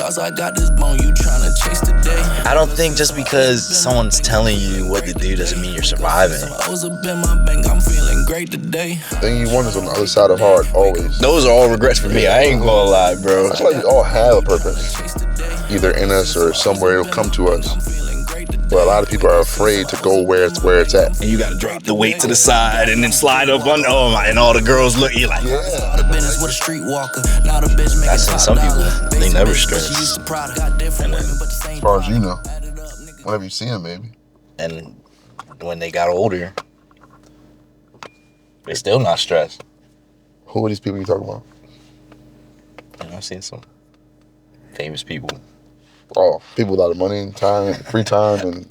Cause I got this bone, you tryna chase today. I don't think just because someone's telling you what to do doesn't mean you're surviving. I'm feeling great today. The thing you want is on the other side of hard, always. Those are all regrets for me. I ain't gonna lie, bro. I feel like we all have a purpose, either in us or somewhere it'll come to us. But a lot of people are afraid to go where it's at. And you gotta drop the weight to the side and then slide up on, oh my, and all the girls look, you're like, I've seen some people, they never stress. And then, As far as you know, whenever you see them, maybe. And when they got older, they still not stressed. Who are these people you talking about? And I've seen some famous people. Oh, people with a lot of money and time, and free time, and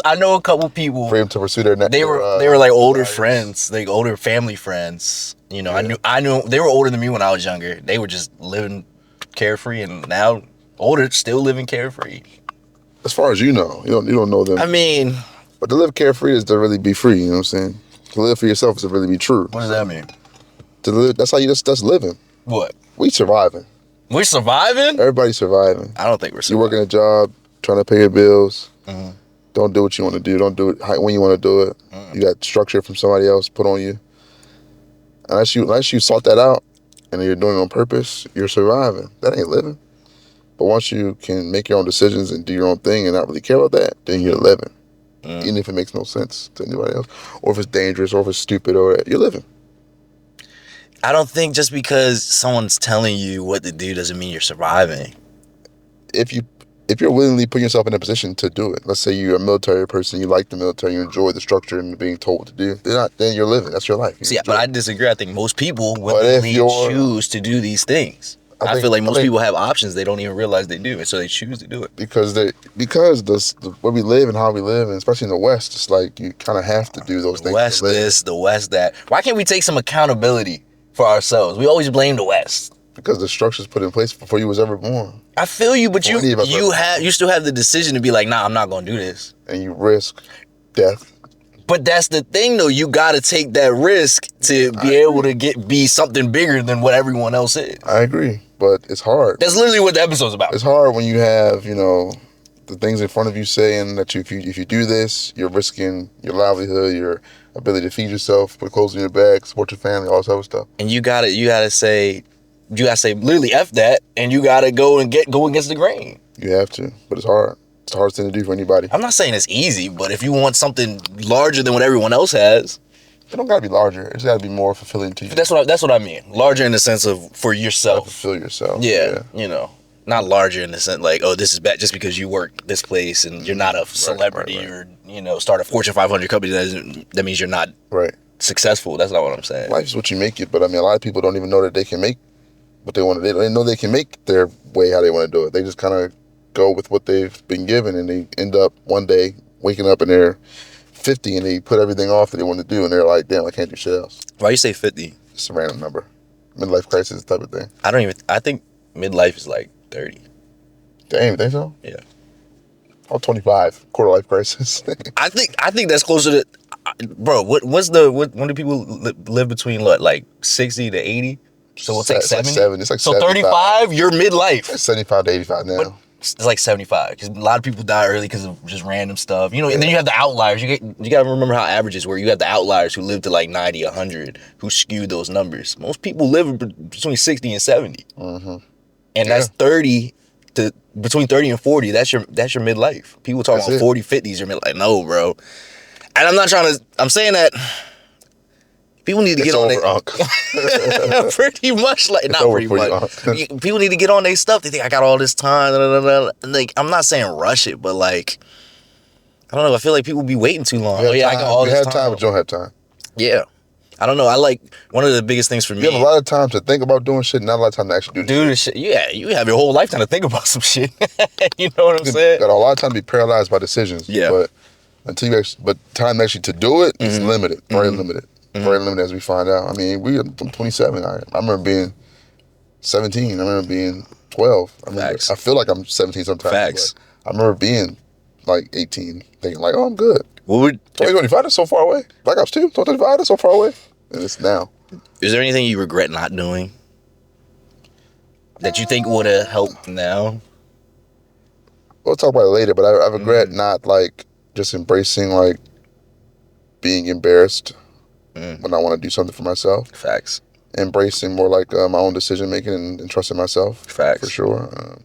I know a couple people. freedom to pursue their next. They were like older friends, like older family friends. You know, Yeah. I knew they were older than me when I was younger. They were just living carefree, and now older, still living carefree. As far as you know, you don't know them. I mean, But to live carefree is to really be free. You know what I'm saying? To live for yourself is to really be true. what does that mean? To live, that's that's living. What? We surviving. We're surviving? Everybody's surviving. I don't think we're You're surviving. working a job, trying to pay your bills. Mm-hmm. Don't do what you want to do. Don't do it when you want to do it. Mm-hmm. You got structure from somebody else put on you. Unless you sort that out and you're doing it on purpose, you're surviving. That ain't living. But once you can make your own decisions and do your own thing and not really care about that, then you're living. Even if it makes no sense to anybody else, or if it's dangerous, or if it's stupid, or you're living. I don't think just because someone's telling you what to do doesn't mean you're surviving. If you're willingly putting yourself in a position to do it, let's say you're a military person, you like the military, you enjoy the structure and being told what to do, then you're living. That's your life. You See, enjoy but I it. disagree. I think most people willingly choose to do these things. I feel like most people have options they don't even realize they do, and so they choose to do it. Because where we live and how we live, and especially in the West, it's like you kind of have to do those things. The West this, the West that. Why can't we take some accountability for ourselves? We always blame the West. Because the structure's put in place before you was ever born. I feel you, but you still have the decision to be like, nah, I'm not gonna do this. And you risk death. But that's the thing, though. You gotta take that risk to be able to be something bigger than what everyone else is. I agree, but it's hard. That's literally what the episode's about. It's hard when you have, the things in front of you saying that if you do this, you're risking your livelihood, your ability to feed yourself, put clothes in your bag, support your family, all this other stuff. And you gotta say literally F that, and you gotta go against the grain. You have to, but it's hard. It's the hardest thing to do for anybody. I'm not saying it's easy, but if you want something larger than what everyone else has, it don't gotta be larger. It's gotta be more fulfilling to you. That's what I mean. Larger in the sense of for yourself. Fulfill yourself. Yeah, not larger in the sense like, oh, this is bad just because you work this place and you're not a celebrity or start a Fortune 500 company. That means you're not successful. That's not what I'm saying. Life is what you make it, but I mean, a lot of people don't even know that they can make what they want to. They don't know they can make their way how they want to do it. They just kind of go with what they've been given, and they end up one day waking up and they're 50 and they put everything off that they want to do, and they're like, damn, I can't do shit else. Why you say 50? It's a random number. Midlife crisis type of thing. I think midlife is like 30. Damn, you think so? Yeah. I'm 25, quarter life crisis. I think that's closer to, bro. When do people live between like 60 to 80? So it's like 70. It's like so 35. You're midlife. It's 75 to 85 now. But it's like 75 because a lot of people die early because of just random stuff, And then you have the outliers. You got to remember how averages were. You have the outliers who live to like 90, 100, who skew those numbers. Most people live between 60 and 70, and that's 30 to between 30 and 40. That's your midlife. People talk about 40, 50s. You're midlife. No, bro. And I'm not trying to. I'm saying that. People need to get on their pretty much like not pretty much. People need to get on their stuff. They think I got all this time. Like I'm not saying rush it, but like I don't know. I feel like people be waiting too long. I got all this time. You have time, but you don't have time. Yeah, I don't know. I like one of the biggest things for me. You have a lot of time to think about doing shit, not a lot of time to actually do this shit. Yeah, you have your whole lifetime to think about some shit. You know what I'm saying? Got a lot of time to be paralyzed by decisions. Yeah, but time actually to do it is limited, very limited. Very limited as we find out. I mean, I'm 27. I remember being 17. I remember being 12. I feel like I'm 17 sometimes. Facts. I remember being like 18, thinking like, oh, I'm good. What would 2025 is so far away. Black Ops 2, 2025 is so far away. And it's now. Is there anything you regret not doing that you think would have helped now? we'll talk about it later, but I regret not like just embracing like being embarrassed when I want to do something for myself. Facts. Embracing more like my own decision making and trusting myself. Facts. For sure.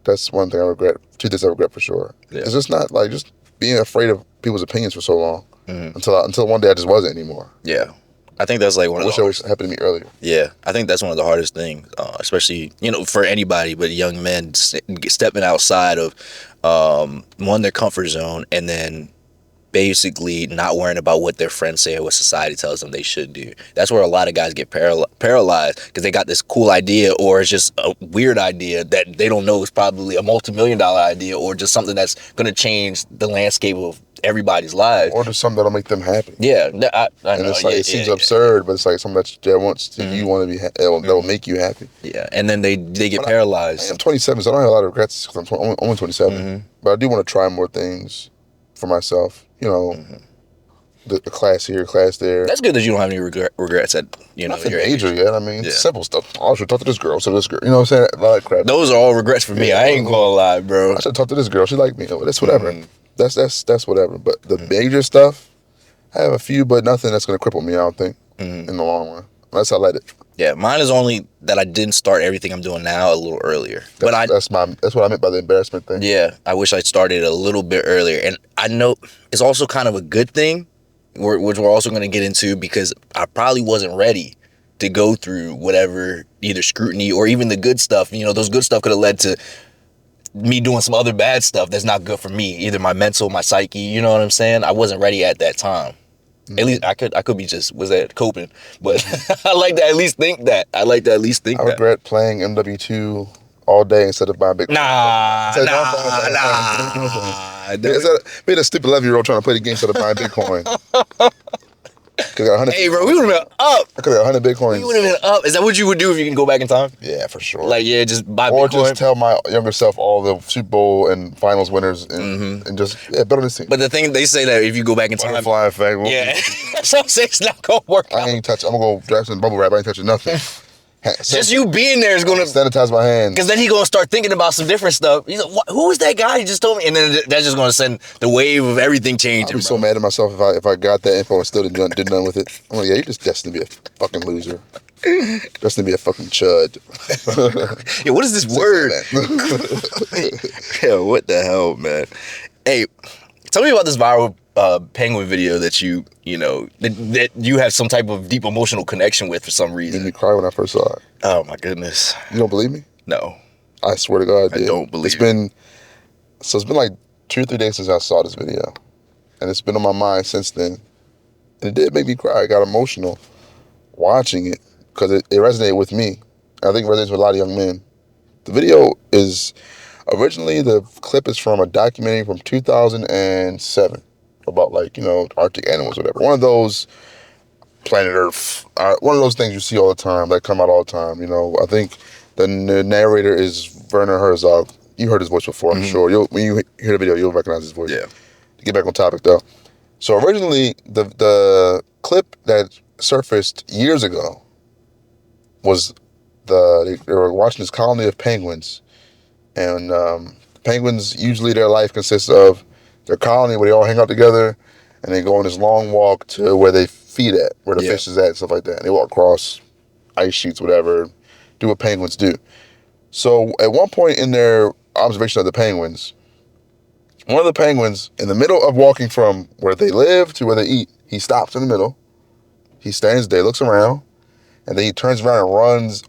That's one thing I regret. Two things I regret for sure. Yeah. It's just not like just being afraid of people's opinions for so long until one day I just wasn't anymore. Yeah. I think that's like one of the hardest. It happened to me earlier. Yeah, I think that's one of the hardest things, especially, for anybody, but young men stepping outside of, one, their comfort zone, and then basically not worrying about what their friends say or what society tells them they should do. That's where a lot of guys get paralyzed because they got this cool idea, or it's just a weird idea that they don't know is probably a multi-million-dollar idea, or just something that's going to change the landscape of everybody's lives, or just something that'll make them happy. Yeah, I and know. It's like, it seems absurd, but it's like something that wants to, you want to be. That'll make you happy. Yeah, and then they get paralyzed. I'm 27, so I don't have a lot of regrets because I'm only 27. But I do want to try more things for myself. The class here, class there. That's good that you don't have any regrets at Nothing your major age. yet. I mean, it's simple stuff. I should talk to this girl. So this girl, you know what I'm saying? A lot of crap. Those are all regrets for me. I ain't gonna lie, bro. I should talk to this girl. She like me. That's whatever. That's whatever. But the major stuff, I have a few, but nothing that's gonna cripple me. I don't think in the long run. Unless I let it. Yeah, mine is only that I didn't start everything I'm doing now a little earlier. That's what I meant by the embarrassment thing. Yeah, I wish I started a little bit earlier, and I know it's also kind of a good thing, which we're also going to get into, because I probably wasn't ready to go through whatever either scrutiny or even the good stuff. Those good stuff could have led to me doing some other bad stuff that's not good for me, either my mental, my psyche. You know what I'm saying? I wasn't ready at that time. At least I could be just coping, but I like to at least think that. I regret playing MW2 all day instead of buying Bitcoin. Nah. Made a stupid 11-year-old trying to play the game instead of buying Bitcoin. Hey, bro, we would have been up. I could have 100 Bitcoins. We would have been up. Is that what you would do if you can go back in time? Yeah, for sure. Just buy Bitcoin. Or just tell my younger self all the Super Bowl and finals winners and just bet on this team. But the thing, they say that if you go back in time. Butterfly effect. Yeah. So I'm saying it's not going to work out. I'm going to draft some bubble wrap. I ain't touching nothing. Just you being there is going to sanitize my hands. Because then he's going to start thinking about some different stuff. He's like, who was that guy? He just told me. And then that's just going to send the wave of everything changing. I'd be so mad at myself if I got that info and still did nothing with it. I'm like, yeah, you're just destined to be a fucking loser. Destined to be a fucking chud. Yeah, what is this word? Yeah, what the hell, man? Hey, tell me about this viral penguin video that that you have some type of deep emotional connection with for some reason. Made me cry when I first saw it. Oh my goodness. You don't believe me? No. I swear to God, I did. I don't believe it's been like 2 or 3 days since I saw this video, and it's been on my mind since then. And it did make me cry. I got emotional watching it because it resonated with me. I think it resonates with a lot of young men. The video is originally, the clip is from a documentary from 2007 about Arctic animals or whatever. One of those Planet Earth, one of those things you see all the time, that come out all the time. I think the narrator is Werner Herzog. You heard his voice before, I'm sure. When you hear the video, you'll recognize his voice. Yeah. To get back on topic though. So originally, the clip that surfaced years ago was they were watching this colony of penguins, and penguins, usually their life consists of their colony where they all hang out together, and they go on this long walk to where they feed at, where the fish is at, and stuff like that. And they walk across ice sheets, whatever, do what penguins do. So at one point in their observation of the penguins, one of the penguins, in the middle of walking from where they live to where they eat, he stops in the middle. He stands there, looks around, and then he turns around and runs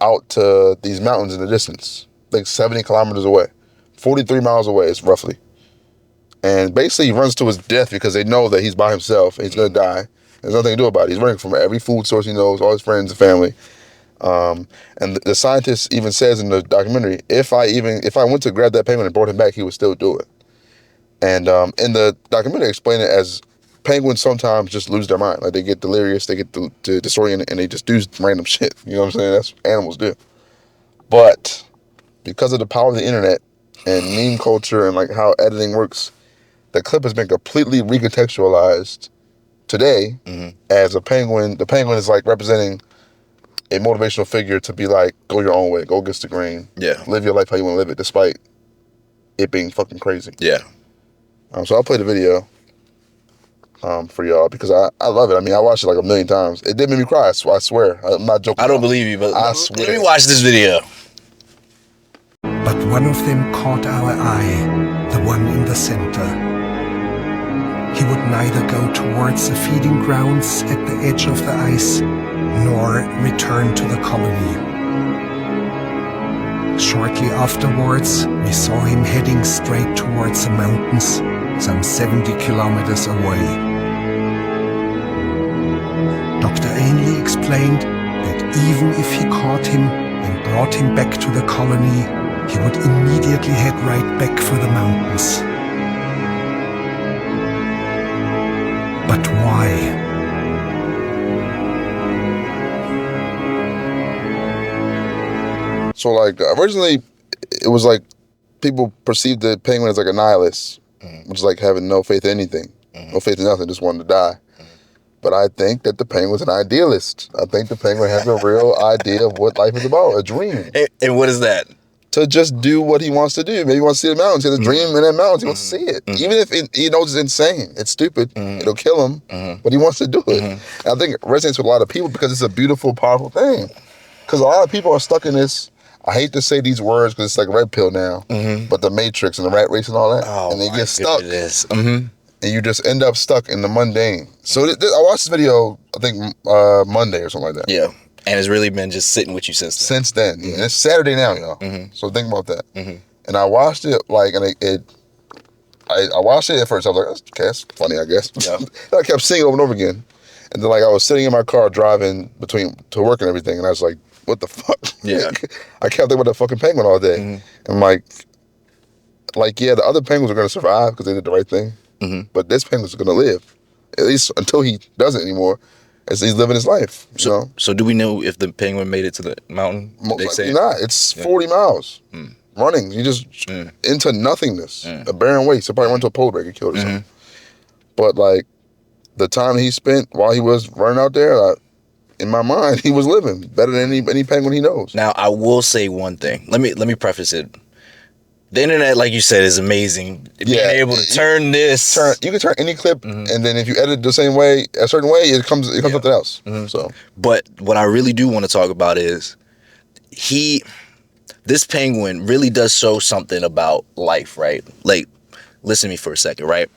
out to these mountains in the distance, like 70 kilometers away, 43 miles away, it's roughly. And basically he runs to his death because they know that he's by himself and he's going to die. There's nothing to do about it. He's running from every food source he knows, all his friends and family. And the scientist even says in the documentary, if I went to grab that penguin and brought him back, he would still do it. And in the documentary, explain it as penguins sometimes just lose their mind. Like they get delirious, they get to disoriented, and they just do random shit. You know what I'm saying? That's what animals do. But because of the power of the internet and meme culture and like how editing works, the clip has been completely recontextualized today as a penguin. The penguin is like representing a motivational figure to be like, go your own way, go against the grain, live your life how you want to live it, despite it being fucking crazy. Yeah. So I'll play the video for y'all because I love it. I mean, I watched it like a million times. It did make me cry. I swear. I'm not joking. I don't believe you, but I swear. let me watch this video. But one of them caught our eye, the one in the center. He would neither go towards the feeding grounds at the edge of the ice, nor return to the colony. Shortly afterwards, we saw him heading straight towards the mountains, some 70 kilometers away. Dr. Ainley explained that even if he caught him and brought him back to the colony, he would immediately head right back for the mountains. But why? So like originally, it was like people perceived the penguin as like a nihilist, which is like having no faith in anything, no faith in nothing, just wanted to die. But I think that the penguin's an idealist. I think the penguin has a real idea of what life is about, a dream. And what is that? To just do what he wants to do. Maybe he wants to see the mountains. He has a dream in that mountains. He wants to see it. Even if he knows it's insane, it's stupid, it'll kill him, but he wants to do it. And I think it resonates with a lot of people because it's a beautiful, powerful thing. Because a lot of people are stuck in this, I hate to say these words because it's like a red pill now, but the Matrix and the rat race and all that. Oh, and they get stuck. Mm-hmm. And you just end up stuck in the mundane. So I watched this video, I think Monday or something like that. Yeah. And it's really been just sitting with you since then. Since then. And it's Saturday now, y'all. So think about that. And I watched it like, and I watched it at first. I was like, okay, that's funny, I guess. Yeah. I kept seeing it over and over again. And then like I was sitting in my car driving to work and everything. And I was like, what the fuck? Yeah. I kept thinking about the fucking penguin all day. And like, yeah, the other penguins are going to survive because they did the right thing. But this penguin's going to live, at least until he doesn't anymore, as he's living his life. So do we know if the penguin made it to the mountain? Most likely not. It's 40 miles running. You just into nothingness, a barren waste. He probably went to a polar bear, get killed or something. But like the time he spent while he was running out there, in my mind, he was living better than any penguin he knows. Now I will say one thing. Let me preface it. The internet, like you said, is amazing. Being able to turn this. You can turn any clip, and then if you edit the same way, a certain way, it comes something else. So, but what I really do want to talk about is this penguin really does show something about life, right? Like, listen to me for a second, right?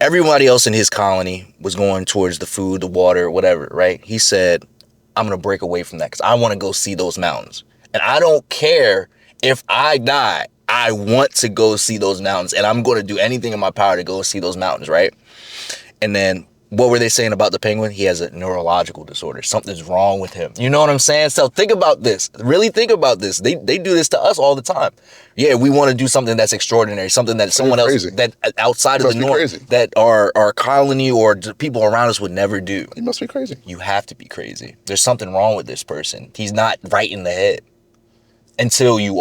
Everybody else in his colony was going towards the food, the water, whatever, right? He said, I'm going to break away from that because I want to go see those mountains. And I don't care if I die, I want to go see those mountains, and I'm going to do anything in my power to go see those mountains, right? And then what were they saying about the penguin? He has a neurological disorder. Something's wrong with him. You know what I'm saying? So think about this. Really think about this. They do this to us all the time. Yeah, we want to do something that's extraordinary, something that someone else that outside of the norm, that our colony or people around us would never do. You must be crazy. You have to be crazy. There's something wrong with this person. He's not right in the head. Until you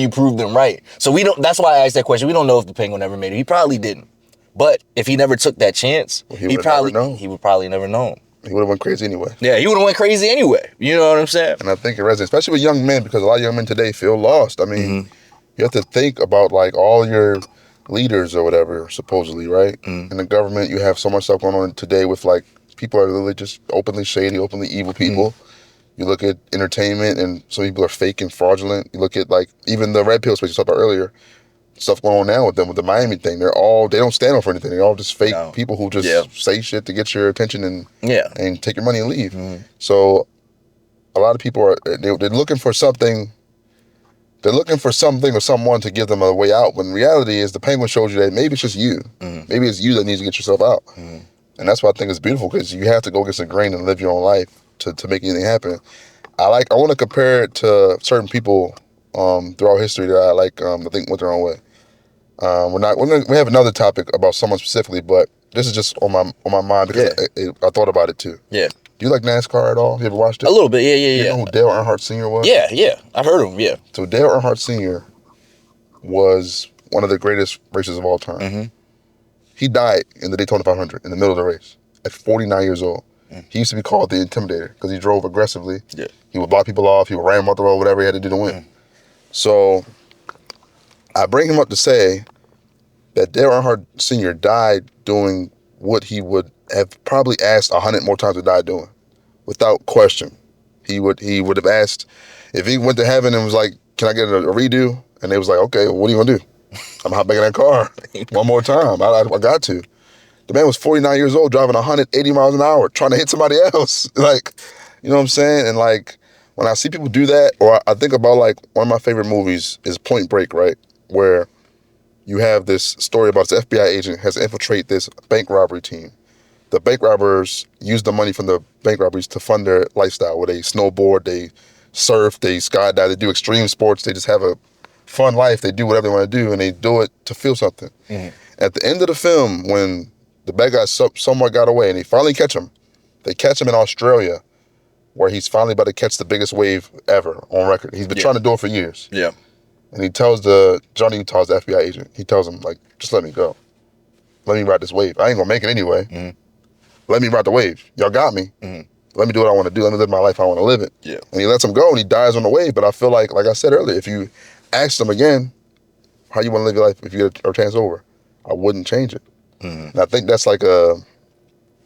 prove them right. So that's why I asked that question. We don't know if the penguin ever made it. He probably didn't. But if he never took that chance, he would probably never known. He would have went crazy anyway. Yeah, he would have went crazy anyway. You know what I'm saying? And I think it resonates, especially with young men, because a lot of young men today feel lost. I mean, you have to think about like all your leaders or whatever, supposedly, right? In the government, you have so much stuff going on today with like people are literally just openly shady, openly evil people. You look at entertainment, and some people are fake and fraudulent. You look at like even the red pill space you talked about earlier, stuff going on now with them with the Miami thing. They don't stand up for anything. They're all just fake people who just say shit to get your attention and take your money and leave. So a lot of people they're looking for something. They're looking for something or someone to give them a way out. When reality is the penguin shows you that maybe it's just you. Maybe it's you that needs to get yourself out. And that's why I think it's beautiful, because you have to go against the grain and live your own life to make anything happen. I want to compare it to certain people throughout history that I like. I think went their own way. We have another topic about someone specifically, but this is just on my mind because I thought about it too. Yeah. Do you like NASCAR at all? You ever watched it? A little bit, yeah. You know who Dale Earnhardt Sr. was? Yeah. I've heard of him, yeah. So Dale Earnhardt Sr. was one of the greatest racers of all time. He died in the Daytona 500 in the middle of the race at 49 years old. He used to be called the Intimidator because he drove aggressively. Yeah. He would block people off. He would ram them off the road, whatever he had to do to win. So I bring him up to say that Dale Earnhardt Sr. died doing what he would have probably asked 100 more times to die doing, without question. He would have asked, if he went to heaven and was like, can I get a redo? And they was like, okay, well, what are you gonna do? I'm hop back in that car one more time. I got to. The man was 49 years old, driving 180 miles an hour, trying to hit somebody else. Like, you know what I'm saying? And like, when I see people do that, or I think about like, one of my favorite movies is Point Break, right? Where you have this story about this FBI agent has infiltrated this bank robbery team. The bank robbers use the money from the bank robberies to fund their lifestyle, where they snowboard, they surf, they skydive, they do extreme sports, they just have a fun life, they do whatever they want to do, and they do it to feel something. Mm-hmm. At the end of the film, when the bad guy somewhat got away and they finally catch him, they catch him in Australia, where he's finally about to catch the biggest wave ever on record. He's been trying to do it for years. Yeah. And he tells Johnny Utah's the FBI agent, he tells him, like, just let me go. Let me ride this wave. I ain't gonna make it anyway. Mm-hmm. Let me ride the wave. Y'all got me. Mm-hmm. Let me do what I want to do. Let me live my life how I want to live it. Yeah. And he lets him go and he dies on the wave. But I feel like I said earlier, if you asked him again, how you want to live your life if you get a chance over, I wouldn't change it. Mm-hmm. And I think that's it's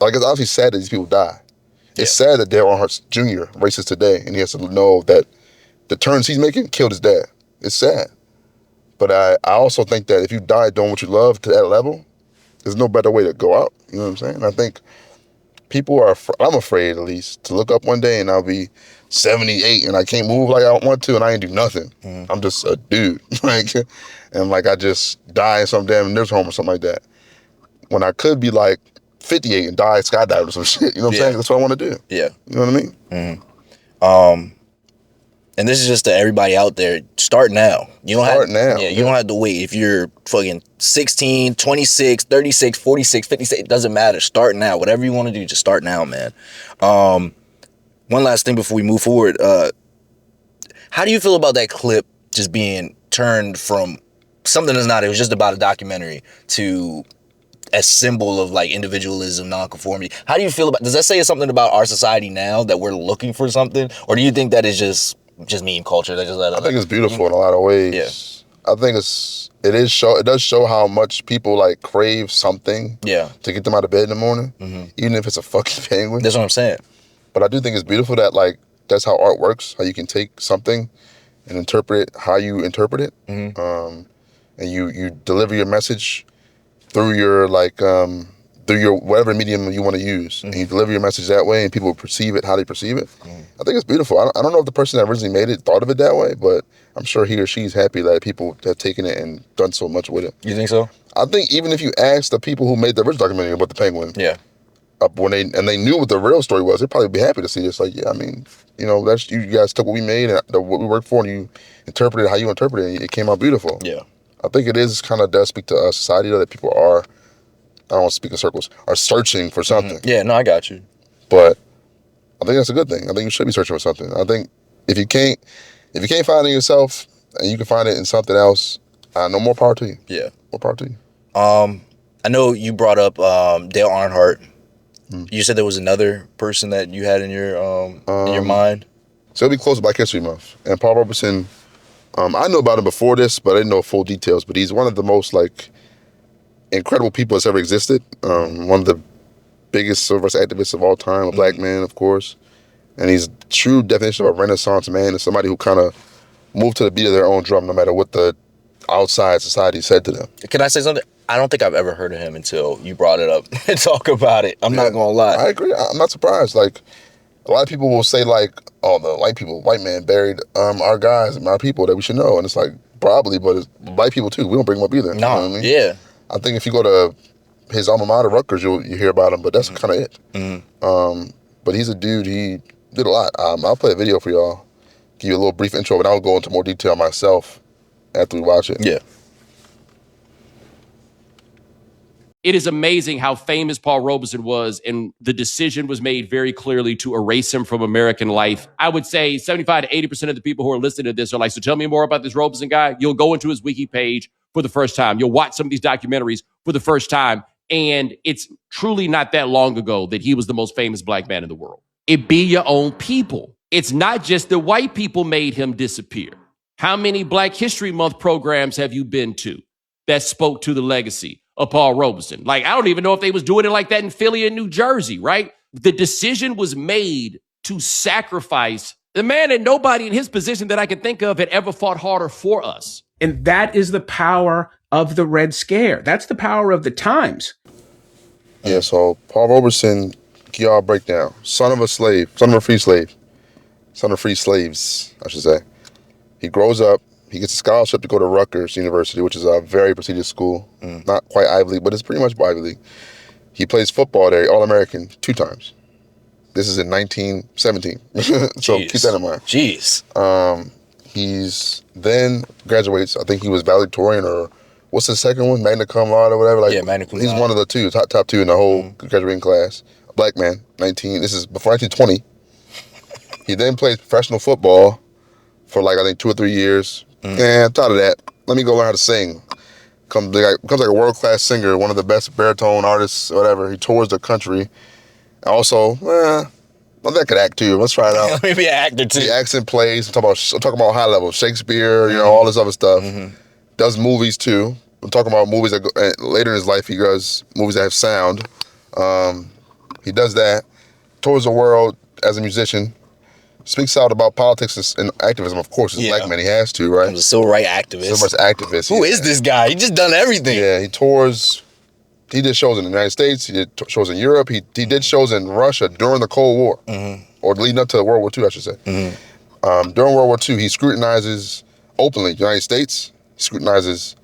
obviously sad that these people die. Yeah. It's sad that Dale Earnhardt Jr. races today and he has to know that the turns he's making killed his dad. It's sad. But I also think that if you die doing what you love to that level, there's no better way to go out. You know what I'm saying? And I think people are, I'm afraid at least, to look up one day and I'll be 78 and I can't move like I want to and I ain't do nothing. Mm-hmm. I'm just a dude. And I just die in some damn nursing home or something like that. When I could be like 58 and die skydiving or some shit. You know what I'm saying? That's what I want to do. Yeah. You know what I mean? Mm-hmm. And this is just to everybody out there, start now. You don't have to wait. If you're fucking 16, 26, 36, 46, 56, it doesn't matter. Start now. Whatever you want to do, just start now, man. One last thing before we move forward. How do you feel about that clip just being turned from something that's not, it was just about a documentary, to a symbol of like individualism, nonconformity? How do you feel about, does that say something about our society now that we're looking for something? Or do you think that is just meme culture? That just I think it's beautiful in a lot of ways. Yeah. I think it does show how much people like crave something to get them out of bed in the morning, even if it's a fucking penguin. That's what I'm saying. But I do think it's beautiful that like that's how art works, how you can take something and interpret it how you interpret it. Mm-hmm. And you deliver your message through your through your whatever medium you want to use. Mm-hmm. And you deliver your message that way and people perceive it how they perceive it. Mm-hmm. I think it's beautiful. I don't know if the person that originally made it thought of it that way, but I'm sure he or she's happy that people have taken it and done so much with it. You think so? I think even if you ask the people who made the original documentary about the penguin, when they knew what the real story was, they'd probably be happy to see this. Like, yeah, I mean, you know, that's you guys took what we made and what we worked for, and you interpreted it how you interpreted it, and it came out beautiful. Yeah. I think it is kind of does speak to society though, that people are, I don't want to speak in circles, are searching for something. Mm-hmm. Yeah, no, I got you. But I think that's a good thing. I think you should be searching for something. I think if you can't find it in yourself and you can find it in something else, no, more power to you. Yeah. More power to you. I know you brought up Dale Earnhardt. You said there was another person that you had in your mind? So it'll be close to Black History Month. And Paul Robeson, I knew about him before this, but I didn't know full details. But he's one of the most incredible people that's ever existed. One of the biggest civil rights activists of all time, a black man, of course. And he's a true definition of a Renaissance man and somebody who kind of moved to the beat of their own drum no matter what the outside society said to them. Can I say something? I don't think I've ever heard of him until you brought it up and talk about it. I'm not going to lie. I agree. I'm not surprised. Like, a lot of people will say, like, oh, the white man buried our guys and our people that we should know. And it's like, probably, but it's white people too. We don't bring them up either. No, you know what I mean? Yeah. I think if you go to his alma mater, Rutgers, you hear about him, but that's kind of it. Mm-hmm. But he's a dude, he did a lot. I'll play a video for y'all, give you a little brief intro, but I'll go into more detail myself after we watch it. Yeah. It is amazing how famous Paul Robeson was, and the decision was made very clearly to erase him from American life. I would say 75 to 80% of the people who are listening to this are like, so tell me more about this Robeson guy. You'll go into his wiki page for the first time. You'll watch some of these documentaries for the first time, and it's truly not that long ago that he was the most famous black man in the world. It be your own people. It's not just the white people made him disappear. How many Black History Month programs have you been to that spoke to the legacy of Paul Robeson? Like, I don't even know if they was doing it like that in Philly and New Jersey, right? The decision was made to sacrifice the man, and nobody in his position that I can think of had ever fought harder for us. And that is the power of the Red Scare. That's the power of the times. Yeah, so Paul Robeson, give y'all a breakdown. Son of a free slaves, I should say. He grows up, he gets a scholarship to go to Rutgers University, which is a very prestigious school. Not quite Ivy League, but it's pretty much Ivy League. He plays football there, All-American 2 times. This is in 1917. So keep that in mind. Jeez. He's then graduates. I think he was valedictorian, or what's the second one? Magna cum laude or whatever. Like, yeah, magna cum laude. He's one of the top two in the whole graduating class. A black man, 19. This is before 1920. He then plays professional football for like, I think 2 or 3 years. And thought of that, let me go learn how to sing. Becomes like a world-class singer, one of the best baritone artists, whatever. He tours the country. Also, I could act too. Let's try it out. Maybe an actor too. He acts in plays. I'm talking about high level. Shakespeare, all this other stuff. Does movies too. I'm talking about movies that later in his life he does movies that have sound. He does that. Tours the world as a musician. Speaks out about politics and activism. Of course, as a black man, he has to, right? He's a civil rights activist. Who is this guy? He just done everything. Yeah, he tours. He did shows in the United States. He did shows in Europe. He did shows in Russia during the Cold War, or leading up to World War II, I should say. During World War II, he scrutinizes openly the United States. He scrutinizes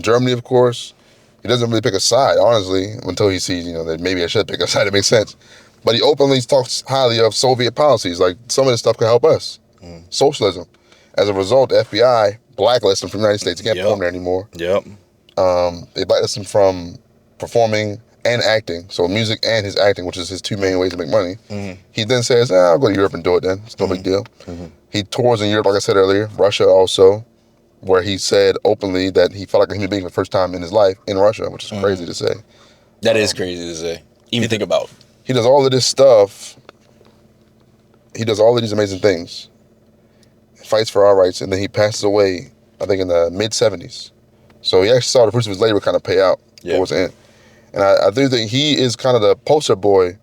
Germany, of course. He doesn't really pick a side, honestly, until he sees, that maybe I should pick a side. It makes sense. But he openly talks highly of Soviet policies, like some of this stuff could help us. Socialism. As a result, the FBI blacklists him from the United States. He can't perform there anymore. They blacklist him from performing and acting, so music and his acting, which is his 2 main ways to make money. He then says, I'll go to Europe and do it then. It's no big deal. He tours in Europe, like I said earlier, Russia also, where he said openly that he felt like a human being for the first time in his life in Russia, which is crazy to say. That is crazy to say. Even think about. He does all of this stuff. He does all of these amazing things. Fights for our rights, and then he passes away, I think, in the mid-70s. So he actually saw the fruits of his labor kind of pay out towards the end. And I do think he is kind of the poster boy,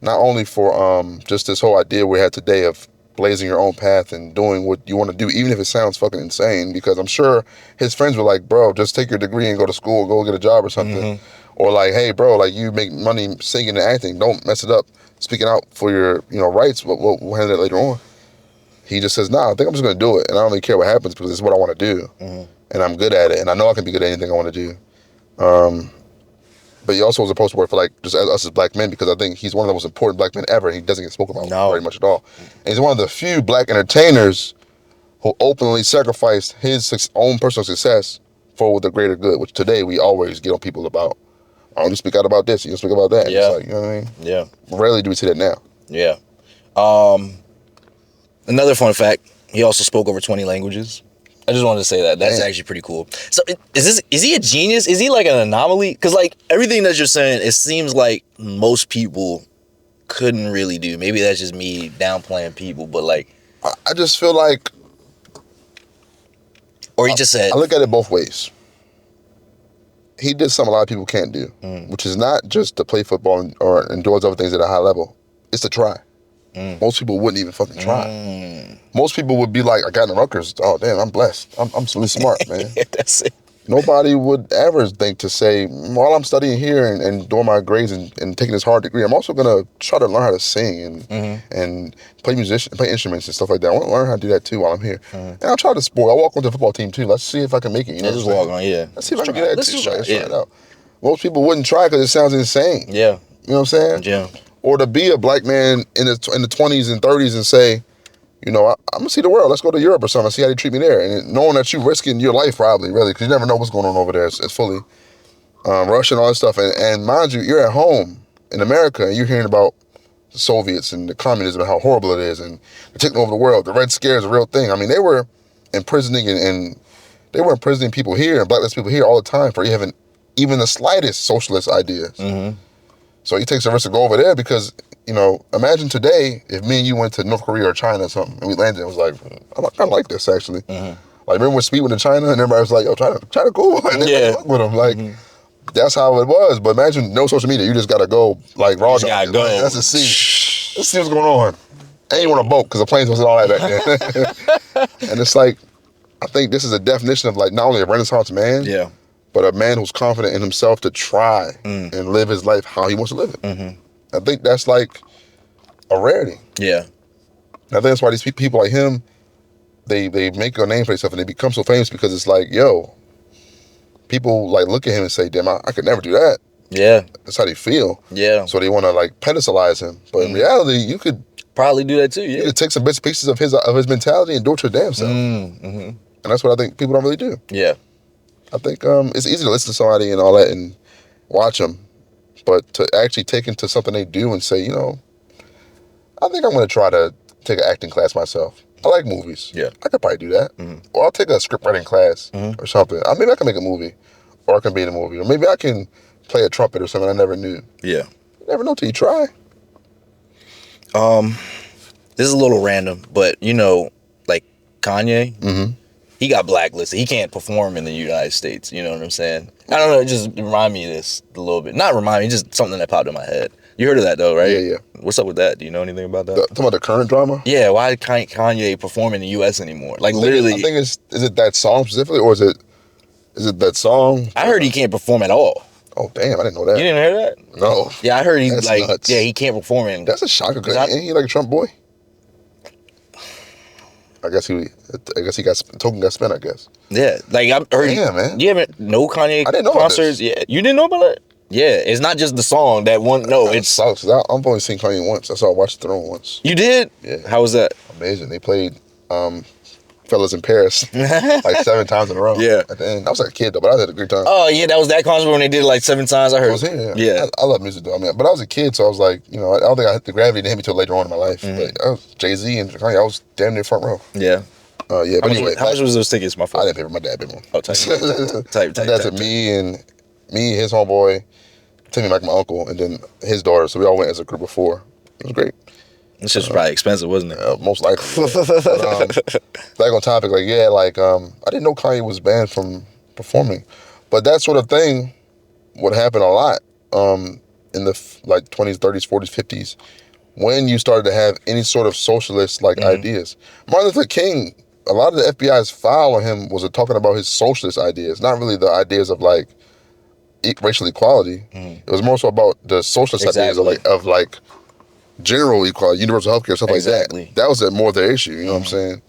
not only for just this whole idea we had today of blazing your own path and doing what you want to do, even if it sounds fucking insane, because I'm sure his friends were like, bro, just take your degree and go to school, go get a job or something. Or like, hey, bro, like you make money singing and acting, don't mess it up. Speaking out for your rights, we'll handle that later on. He just says, nah, I think I'm just going to do it. And I don't really care what happens because it's what I want to do. And I'm good at it. And I know I can be good at anything I want to do. But he also was a poster boy for like just us as black men, because I think he's one of the most important black men ever. He doesn't get spoken about very much at all. And he's one of the few black entertainers who openly sacrificed his own personal success for the greater good, which today we always get on people about. Oh, you speak out about this, you speak about that. Yeah. It's like, you know what I mean? Yeah. Rarely do we see that now. Yeah. Another fun fact, he also spoke over 20 languages. I just wanted to say that. That's actually pretty cool. So is he a genius? Is he like an anomaly? Because like everything that you're saying, it seems like most people couldn't really do. Maybe that's just me downplaying people, but like... I just feel like... Or he just said... I look at it both ways. He did something a lot of people can't do, which is not just to play football and do other things at a high level. It's to try. Most people wouldn't even fucking try. Most people would be like, I got in the Rutgers. Oh, damn, I'm blessed. I'm really smart, man. That's it. Nobody would ever think to say, while I'm studying here and doing my grades and taking this hard degree, I'm also going to try to learn how to sing and play instruments and stuff like that. I want to learn how to do that too while I'm here. And I'll try to sport. I'll walk onto the football team too. Let's see if I can make it. You know, just walk on, Let's see if I can get that too. Let's try it out. Most people wouldn't try because it sounds insane. Yeah. You know what I'm saying? Yeah. Or to be a black man in the 20s and 30s and say, I'm going to see the world. Let's go to Europe or something, see how they treat me there. And knowing that you're risking your life probably, really, because you never know what's going on over there. It's fully Russia and all that stuff. And mind you, you're at home in America and you're hearing about the Soviets and the communism and how horrible it is. And they're taking over the world. The Red Scare is a real thing. I mean, they were imprisoning and they were imprisoning people here and blacklisting people here all the time for having even the slightest socialist ideas. So he takes the risk to go over there because, imagine today if me and you went to North Korea or China or something and we landed and was like, I kind of like this actually. Like, remember when Speed went to China and everybody was like, yo, China cool. And they fuck with him. Like, that's how it was. But imagine no social media. You just got to go, like, raw dog. Gotta go. Like, that's the sea. Let's see what's going on. And you want a boat because the planes wasn't all that back then. And it's like, I think this is a definition of, like, not only a Renaissance man, but a man who's confident in himself to try and live his life how he wants to live it. I think that's, like, a rarity. Yeah. And I think that's why these people like him, they make a name for themselves and they become so famous because it's like, yo, people like look at him and say, damn, I could never do that. Yeah. That's how they feel. Yeah. So they want to like pedestalize him. But in reality, you could probably do that too, you could take some bits and pieces of his mentality and do it to your damn self. And that's what I think people don't really do. Yeah. I think it's easy to listen to somebody and all that and watch them. But to actually take into something they do and say, you know, I think I'm going to try to take an acting class myself. I like movies. Yeah. I could probably do that. Or I'll take a script writing class or something. Maybe I can make a movie. Or I can be in a movie. Or maybe I can play a trumpet or something I never knew. Yeah. You never know till you try. This is a little random, but you know, like Kanye, he got blacklisted. He can't perform in the United States. You know what I'm saying? I don't know. It just remind me of this a little bit. Not remind me, just something that popped in my head. You heard of that though, right? Yeah. What's up with that? Do you know anything about that? Talking about the current drama? Yeah. Why can't Kanye perform in the U.S. anymore? Like literally. I think is it that song specifically, or is it that song? I heard he can't perform at all. Oh damn! I didn't know that. You didn't hear that? No. Yeah, I heard he That's like nuts. he can't perform in. That's a shocker. Cause ain't he like a Trump boy? I guess he token got spent. I guess. Yeah, like I heard. Damn, man. You haven't no Kanye I didn't know concerts. Yeah, you didn't know about it. Yeah, it's not just the song that one. No, That it's sucks. I've only seen Kanye once. I saw Watch the Throne once. You did? Yeah. How was that? Amazing. They played Fellas in Paris like 7 times in a row. Yeah. At the end. I was like a kid though, but I had a great time. Oh yeah, that was that concert when they did it like 7 times. I heard. I was here. Yeah. I love music though. I mean, but I was a kid, so I was like, you know, I don't think I hit the gravity to hit me till later on in my life. But I was Jay-Z and Kanye. I was damn near front row. Yeah. Yeah. But anyway, how much was those tickets? My fault. I didn't pay for my dad paid for them. Oh, type. That's me, his homeboy, Timmy, like my uncle, and then his daughter. So we all went as a group of 4. It was great. This shit was probably expensive, wasn't it? Most likely. But, back on topic, like, I didn't know Kanye was banned from performing. But that sort of thing would happen a lot in the 20s, 30s, 40s, 50s, when you started to have any sort of socialist ideas. Martin Luther King, a lot of the FBI's file on him was talking about his socialist ideas, not really the ideas of racial equality. It was more so about the socialist ideas of general equality, universal healthcare, stuff like that. That was more their issue, you know what I'm saying?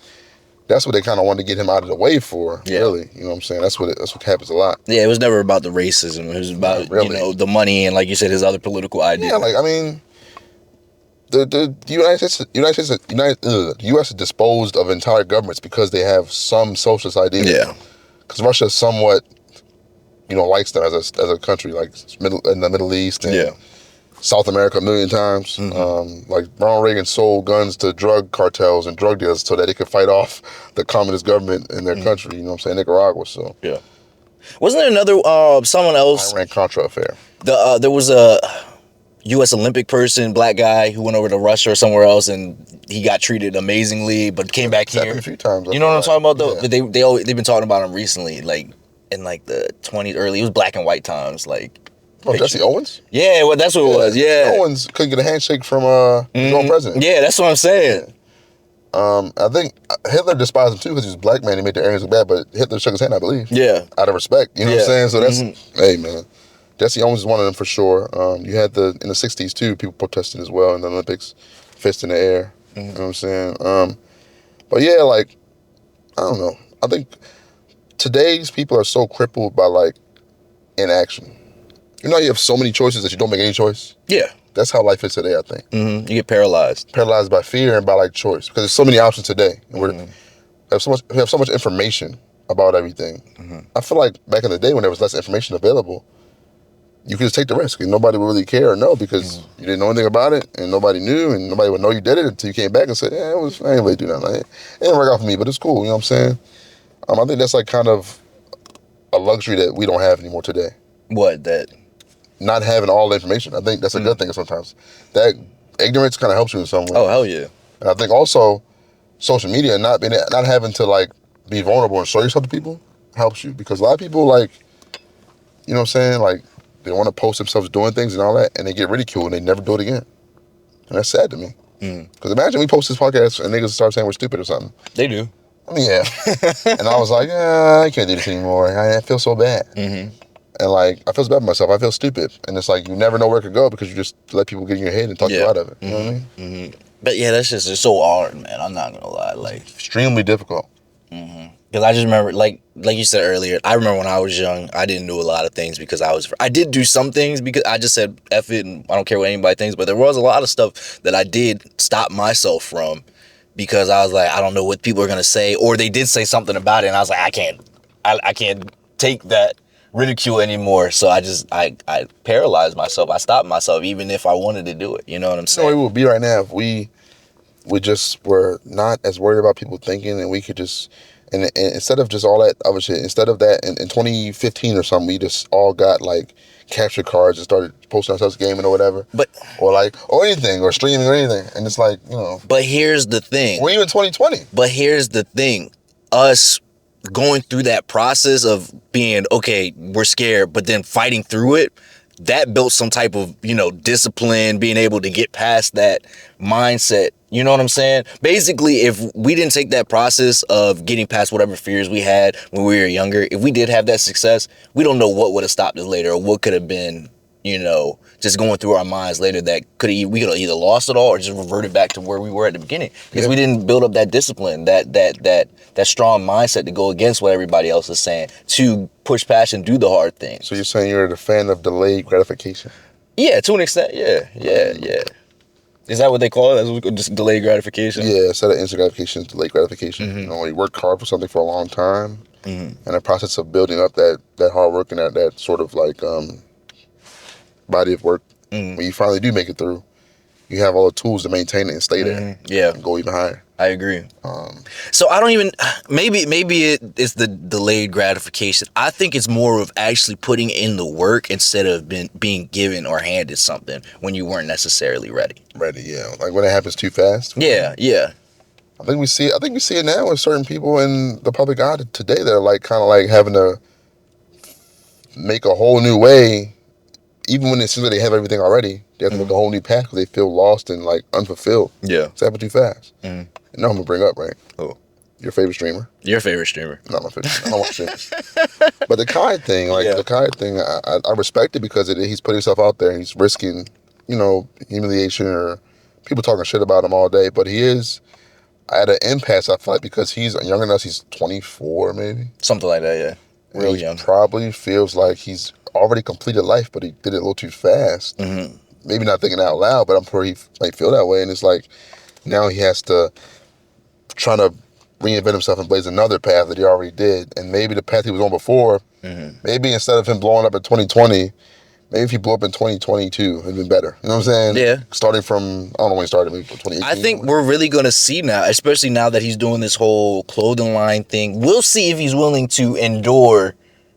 That's what they kind of wanted to get him out of the way for, really. You know what I'm saying? That's what happens a lot. Yeah, it was never about the racism. It was about, you know, the money and, like you said, his other political ideas. Yeah, I mean, the U.S. is disposed of entire governments because they have some socialist ideas. Yeah. Because Russia somewhat, you know, likes them as a country, like in the Middle East and South America a million times. Like Ronald Reagan sold guns to drug cartels and drug dealers so that they could fight off the communist government in their country, you know what I'm saying, Nicaragua. So yeah. Wasn't there another someone else? Iran-Contra affair. There was a U.S. Olympic person, black guy, who went over to Russia or somewhere else, and he got treated amazingly, but came back here a few times. You know what I'm talking about, though? Yeah. They've been talking about him recently, like in the 20s, early. It was black and white times, like. Oh, Jesse Owens? Yeah, well, that's what it was. Yeah, Owens couldn't get a handshake from his own president. Yeah, that's what I'm saying. I think Hitler despised him too because he was a black man. He made the Aryans look bad, but Hitler shook his hand, I believe. Yeah, out of respect. You know what I'm saying? So that's hey man, Jesse Owens is one of them for sure. You had in the '60s too, people protesting as well in the Olympics, fist in the air. You know what I'm saying? But yeah, I don't know. I think today's people are so crippled by inaction. You know, you have so many choices that you don't make any choice. Yeah, that's how life is today. I think you get paralyzed by fear and by choice because there's so many options today, and we have so much information about everything. I feel like back in the day when there was less information available, you could just take the risk and nobody would really care or know because you didn't know anything about it and nobody knew and nobody would know you did it until you came back and said, "Yeah, I ain't really do nothing. It didn't work out for me, but it's cool." You know what I'm saying? I think that's kind of a luxury that we don't have anymore today. What that? Not having all the information. I think that's a good thing sometimes. That ignorance kind of helps you in some way. Oh, hell yeah. And I think also social media, not having to be vulnerable and show yourself to people helps you, because a lot of people, like, you know what I'm saying, like, they want to post themselves doing things and all that, and they get ridiculed and they never do it again. And that's sad to me. Because imagine we post this podcast and niggas start saying we're stupid or something. They do. I mean, yeah. And I was like, I can't do this anymore. I feel so bad. And like, I feel so bad about myself. I feel stupid. And it's like, you never know where it could go because you just let people get in your head and talk you out of it. You know what I mean? But yeah, that's just, it's so hard, man. I'm not gonna lie. Like, extremely difficult. because I just remember, like you said earlier, I remember when I was young, I didn't do a lot of things because I did do some things because I just said F it and I don't care what anybody thinks, but there was a lot of stuff that I did stop myself from because I was like, I don't know what people are gonna say, or they did say something about it and I was like, I can't take that ridicule anymore. So I paralyzed myself. I stopped myself even if I wanted to do it. You know what I'm saying? You know where we would be right now if we just were not as worried about people thinking, and we could just, and instead of just all that other shit, instead of that, in 2015 or something, we just all got like capture cards and started posting ourselves gaming or whatever, or anything, or streaming or anything, and it's like, you know. But here's the thing. We're even 2020. But here's the thing. Us going through that process of being, okay, we're scared, but then fighting through it, that built some type of, discipline, being able to get past that mindset. You know what I'm saying? Basically, if we didn't take that process of getting past whatever fears we had when we were younger, if we did have that success, we don't know what would have stopped us later, or what could have been, just going through our minds later that we could have either lost it all or just reverted back to where we were at the beginning. Because we didn't build up that discipline, that strong mindset to go against what everybody else is saying, to push past and do the hard things. So you're saying you're a fan of delayed gratification? Yeah, to an extent, yeah. Is that what they call it? That's just delayed gratification? Yeah, instead of instant gratification, it's delayed gratification. You work hard for something for a long time, and the process of building up that hard work and that sort of like body of work, when you finally do make it through, you have all the tools to maintain it and stay there. Yeah. And go even higher. I agree. So I don't even, maybe it's the delayed gratification. I think it's more of actually putting in the work instead of being given or handed something when you weren't necessarily ready. Ready, yeah. Like when it happens too fast. Yeah. I think we see it now with certain people in the public eye today that are like kind of like having to make a whole new way. Even when it seems like they have everything already, they have to make a whole new path because they feel lost and like unfulfilled. Yeah. It's happened too fast. You know I'm gonna bring up, right? Oh. Your favorite streamer. Your favorite streamer. Not my favorite. I don't watch streamers. But the Kai thing, I respect it because he's putting himself out there. He's risking, humiliation or people talking shit about him all day. But he is at an impasse, I feel like, because he's younger than us. He's 24, maybe. Something like that, yeah. Real young. Probably feels like he's already completed life, but he did it a little too fast. Maybe not thinking out loud, but I'm sure he might feel that way. And it's like now he has to try to reinvent himself and blaze another path that he already did. And maybe the path he was on before, maybe instead of him blowing up in 2020, maybe if he blew up in 2022, it'd been better. You know what I'm saying? Yeah. Starting from, I don't know when he started, maybe 2018. I think we're really going to see now, especially now that he's doing this whole clothing line thing. We'll see if he's willing to endure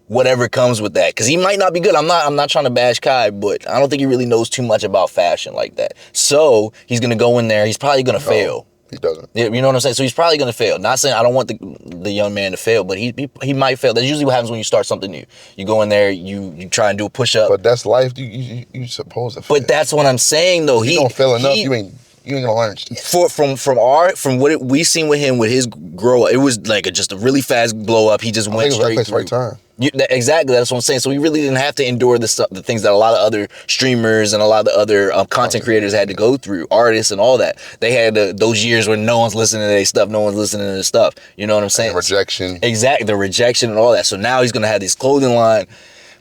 whatever comes with that, because he might not be good. I'm not trying to bash Kai, but I don't think he really knows too much about fashion like that. So he's gonna go in there. He's probably gonna fail. He doesn't. You know what I'm saying? So he's probably gonna fail. Not saying I don't want the young man to fail, but he might fail. That's usually what happens when you start something new. You go in there, you try and do a push up. But that's life. You supposed to fail. But that's what I'm saying though. If you don't fail enough, you ain't gonna learn. From what we seen with him with his grow up, it was like just a really fast blow up. He just went straight through. Right time. Exactly, that's what I'm saying. So we really didn't have to endure the things that a lot of other streamers and a lot of the other content creators had to go through, artists and all that. They had those years where no one's listening to their stuff, no one's listening to their stuff. You know what I'm saying? And rejection. Exactly, the rejection and all that. So now he's gonna have this clothing line.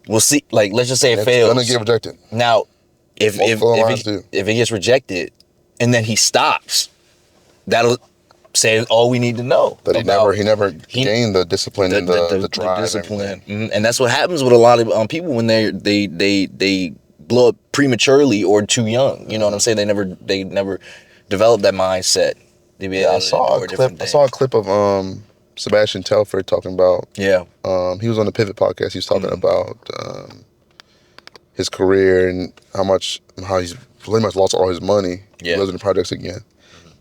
We'll see. Like, let's just say it fails. It's gonna get rejected. Now, if it gets rejected and then he stops, that'll say all we need to know. That he never gained the discipline and the drive. The discipline. And that's what happens with a lot of people when they blow up prematurely or too young. You know what I'm saying? They never develop that mindset. I saw a clip of Sebastian Telford talking about. Yeah. He was on the Pivot podcast. He was talking about his career and how he's pretty much lost all his money. Yeah. He lives in the projects again.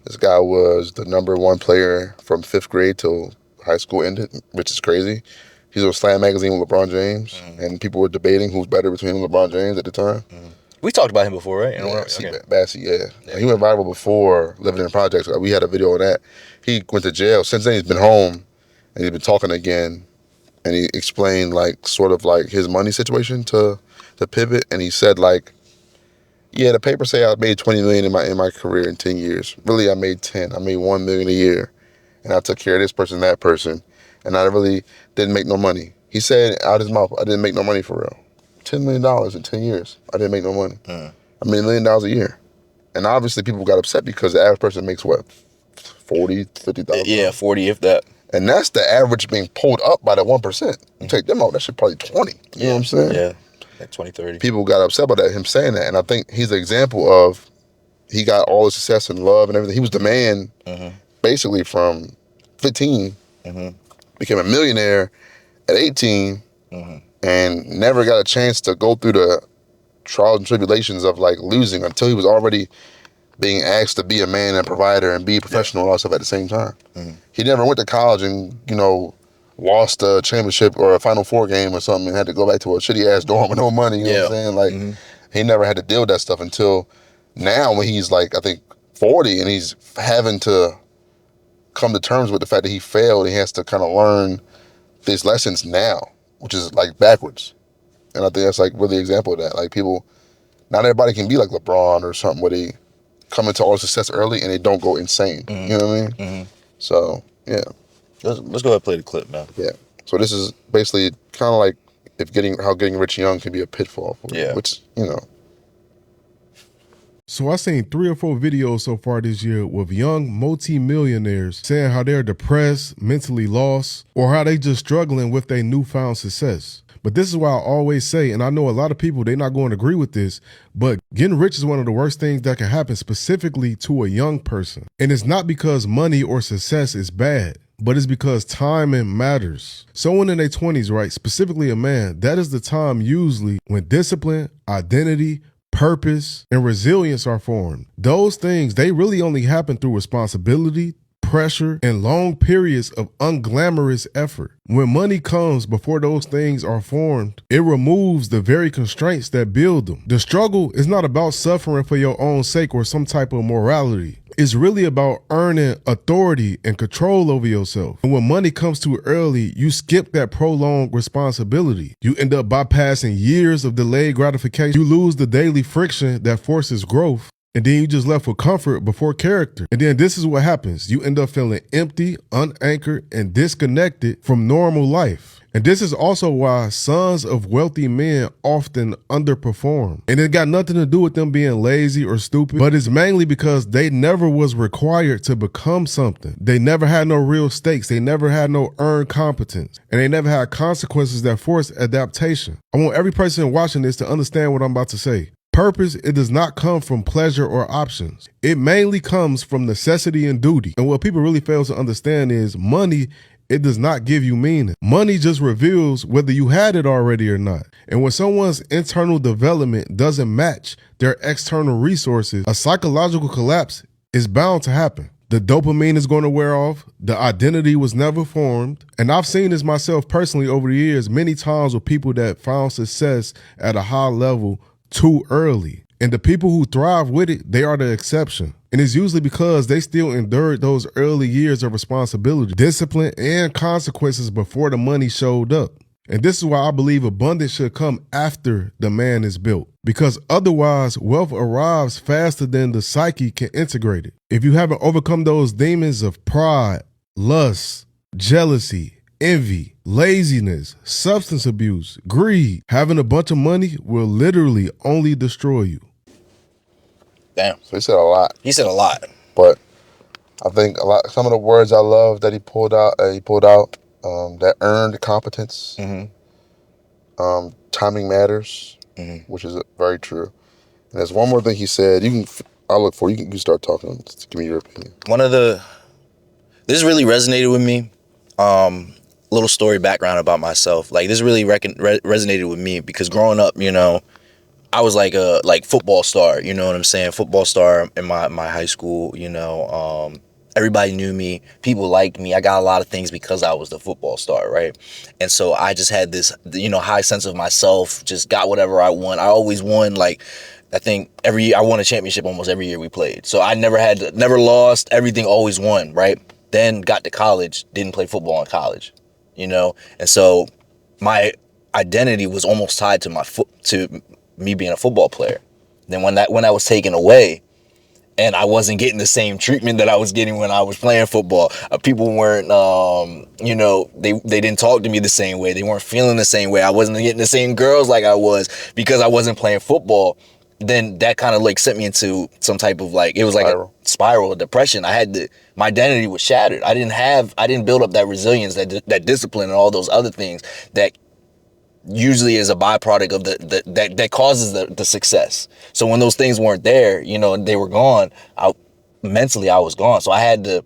This guy was the #1 player from 5th grade till high school ended, which is crazy. He's on Slam magazine with LeBron James, and people were debating who's better between him and LeBron James at the time. We talked about him before, right? Bassey, yeah. He went viral before living in the projects. We had a video on that. He went to jail. Since then, he's been home, and he's been talking again. And he explained like sort of like his money situation to Pivot, and he said like, yeah, the papers say I made $20 million in my career in 10 years. Really, I made 10. I made $1 million a year, and I took care of this person, that person, and I really didn't make no money. He said out his mouth, I didn't make no money for real. $10 million in 10 years. I didn't make no money. I made $1 million a year, and obviously people got upset because the average person makes what, 40, 50,000. Yeah, 40 if that. And that's the average being pulled up by the 1%. You take them out, that shit probably 20. You know what I'm saying? Yeah, like 20, 30. People got upset about that, him saying that. And I think he's an example of, he got all the success and love and everything. He was the man basically from 15, became a millionaire at 18, and never got a chance to go through the trials and tribulations of like losing until he was already being asked to be a man and provider and be a professional and all that stuff at the same time. He never went to college and, you know, lost a championship or a Final Four game or something and had to go back to a shitty ass dorm with no money, you know what I'm saying? Like, he never had to deal with that stuff until now when he's like, I think 40 and he's having to come to terms with the fact that he failed. He has to kind of learn these lessons now, which is like backwards. And I think that's like really an example of that. Like people, not everybody can be like LeBron or something where they come into all the success early and they don't go insane. You know what I mean? So, yeah. Let's go ahead and play the clip now. Yeah. So this is basically kind of like how getting rich young can be a pitfall for you, which, you know. So I seen 3 or 4 videos so far this year with young multi-millionaires saying how they're depressed, mentally lost, or how they just struggling with their newfound success. But this is why I always say, and I know a lot of people, they're not going to agree with this, but getting rich is one of the worst things that can happen specifically to a young person. And it's not because money or success is bad, but it's because timing matters. Someone in their 20s, right, specifically a man, that is the time usually when discipline, identity, purpose, and resilience are formed. Those things, they really only happen through responsibility, pressure, and long periods of unglamorous effort. When money comes before those things are formed, it removes the very constraints that build them. The struggle is not about suffering for your own sake or some type of morality. It's really about earning authority and control over yourself. And when money comes too early, you skip that prolonged responsibility. You end up bypassing years of delayed gratification. You lose the daily friction that forces growth. And then you just left with comfort before character. And then this is what happens. You end up feeling empty, unanchored, and disconnected from normal life. And this is also why sons of wealthy men often underperform. And it got nothing to do with them being lazy or stupid, but it's mainly because they never was required to become something. They never had no real stakes. They never had no earned competence. And they never had consequences that force adaptation. I want every person watching this to understand what I'm about to say. Purpose, it does not come from pleasure or options. It mainly comes from necessity and duty. And what people really fail to understand is money, it does not give you meaning. Money just reveals whether you had it already or not. And when someone's internal development doesn't match their external resources, a psychological collapse is bound to happen. The dopamine is going to wear off. The identity was never formed. And I've seen this myself personally over the years, many times with people that found success at a high level too early. And the people who thrive with it, they are the exception. And it's usually because they still endured those early years of responsibility, discipline, and consequences before the money showed up. And this is why I believe abundance should come after the man is built. Because otherwise, wealth arrives faster than the psyche can integrate it. If you haven't overcome those demons of pride, lust, jealousy, envy, laziness, substance abuse, greed, having a bunch of money will literally only destroy you. Damn. So he said a lot. He said a lot. But I think some of the words I love that he pulled out, that earned competence, timing matters, which is very true. And there's one more thing he said. I'll look for you. You can start talking. Just give me your opinion. This really resonated with me. Little story background about myself. Like this really resonated with me because growing up, you know, I was like a football star. You know what I'm saying? Football star in my high school. You know, Everybody knew me. People liked me. I got a lot of things because I was the football star, right? And so I just had this, high sense of myself, just got whatever I want. I always won, like, I think every year, I won a championship almost every year we played. So I never lost, everything always won, right? Then got to college, didn't play football in college, And so my identity was almost tied to me being a football player. Then when that was taken away, and I wasn't getting the same treatment that I was getting when I was playing football. People weren't, they didn't talk to me the same way. They weren't feeling the same way. I wasn't getting the same girls like I was because I wasn't playing football. Then that kind of like sent me into some type of like, it was like a spiral of depression. My identity was shattered. I didn't build up that resilience, that discipline and all those other things that usually is a byproduct of that causes the success. So when those things weren't there, and they were gone, mentally I was gone. So I had to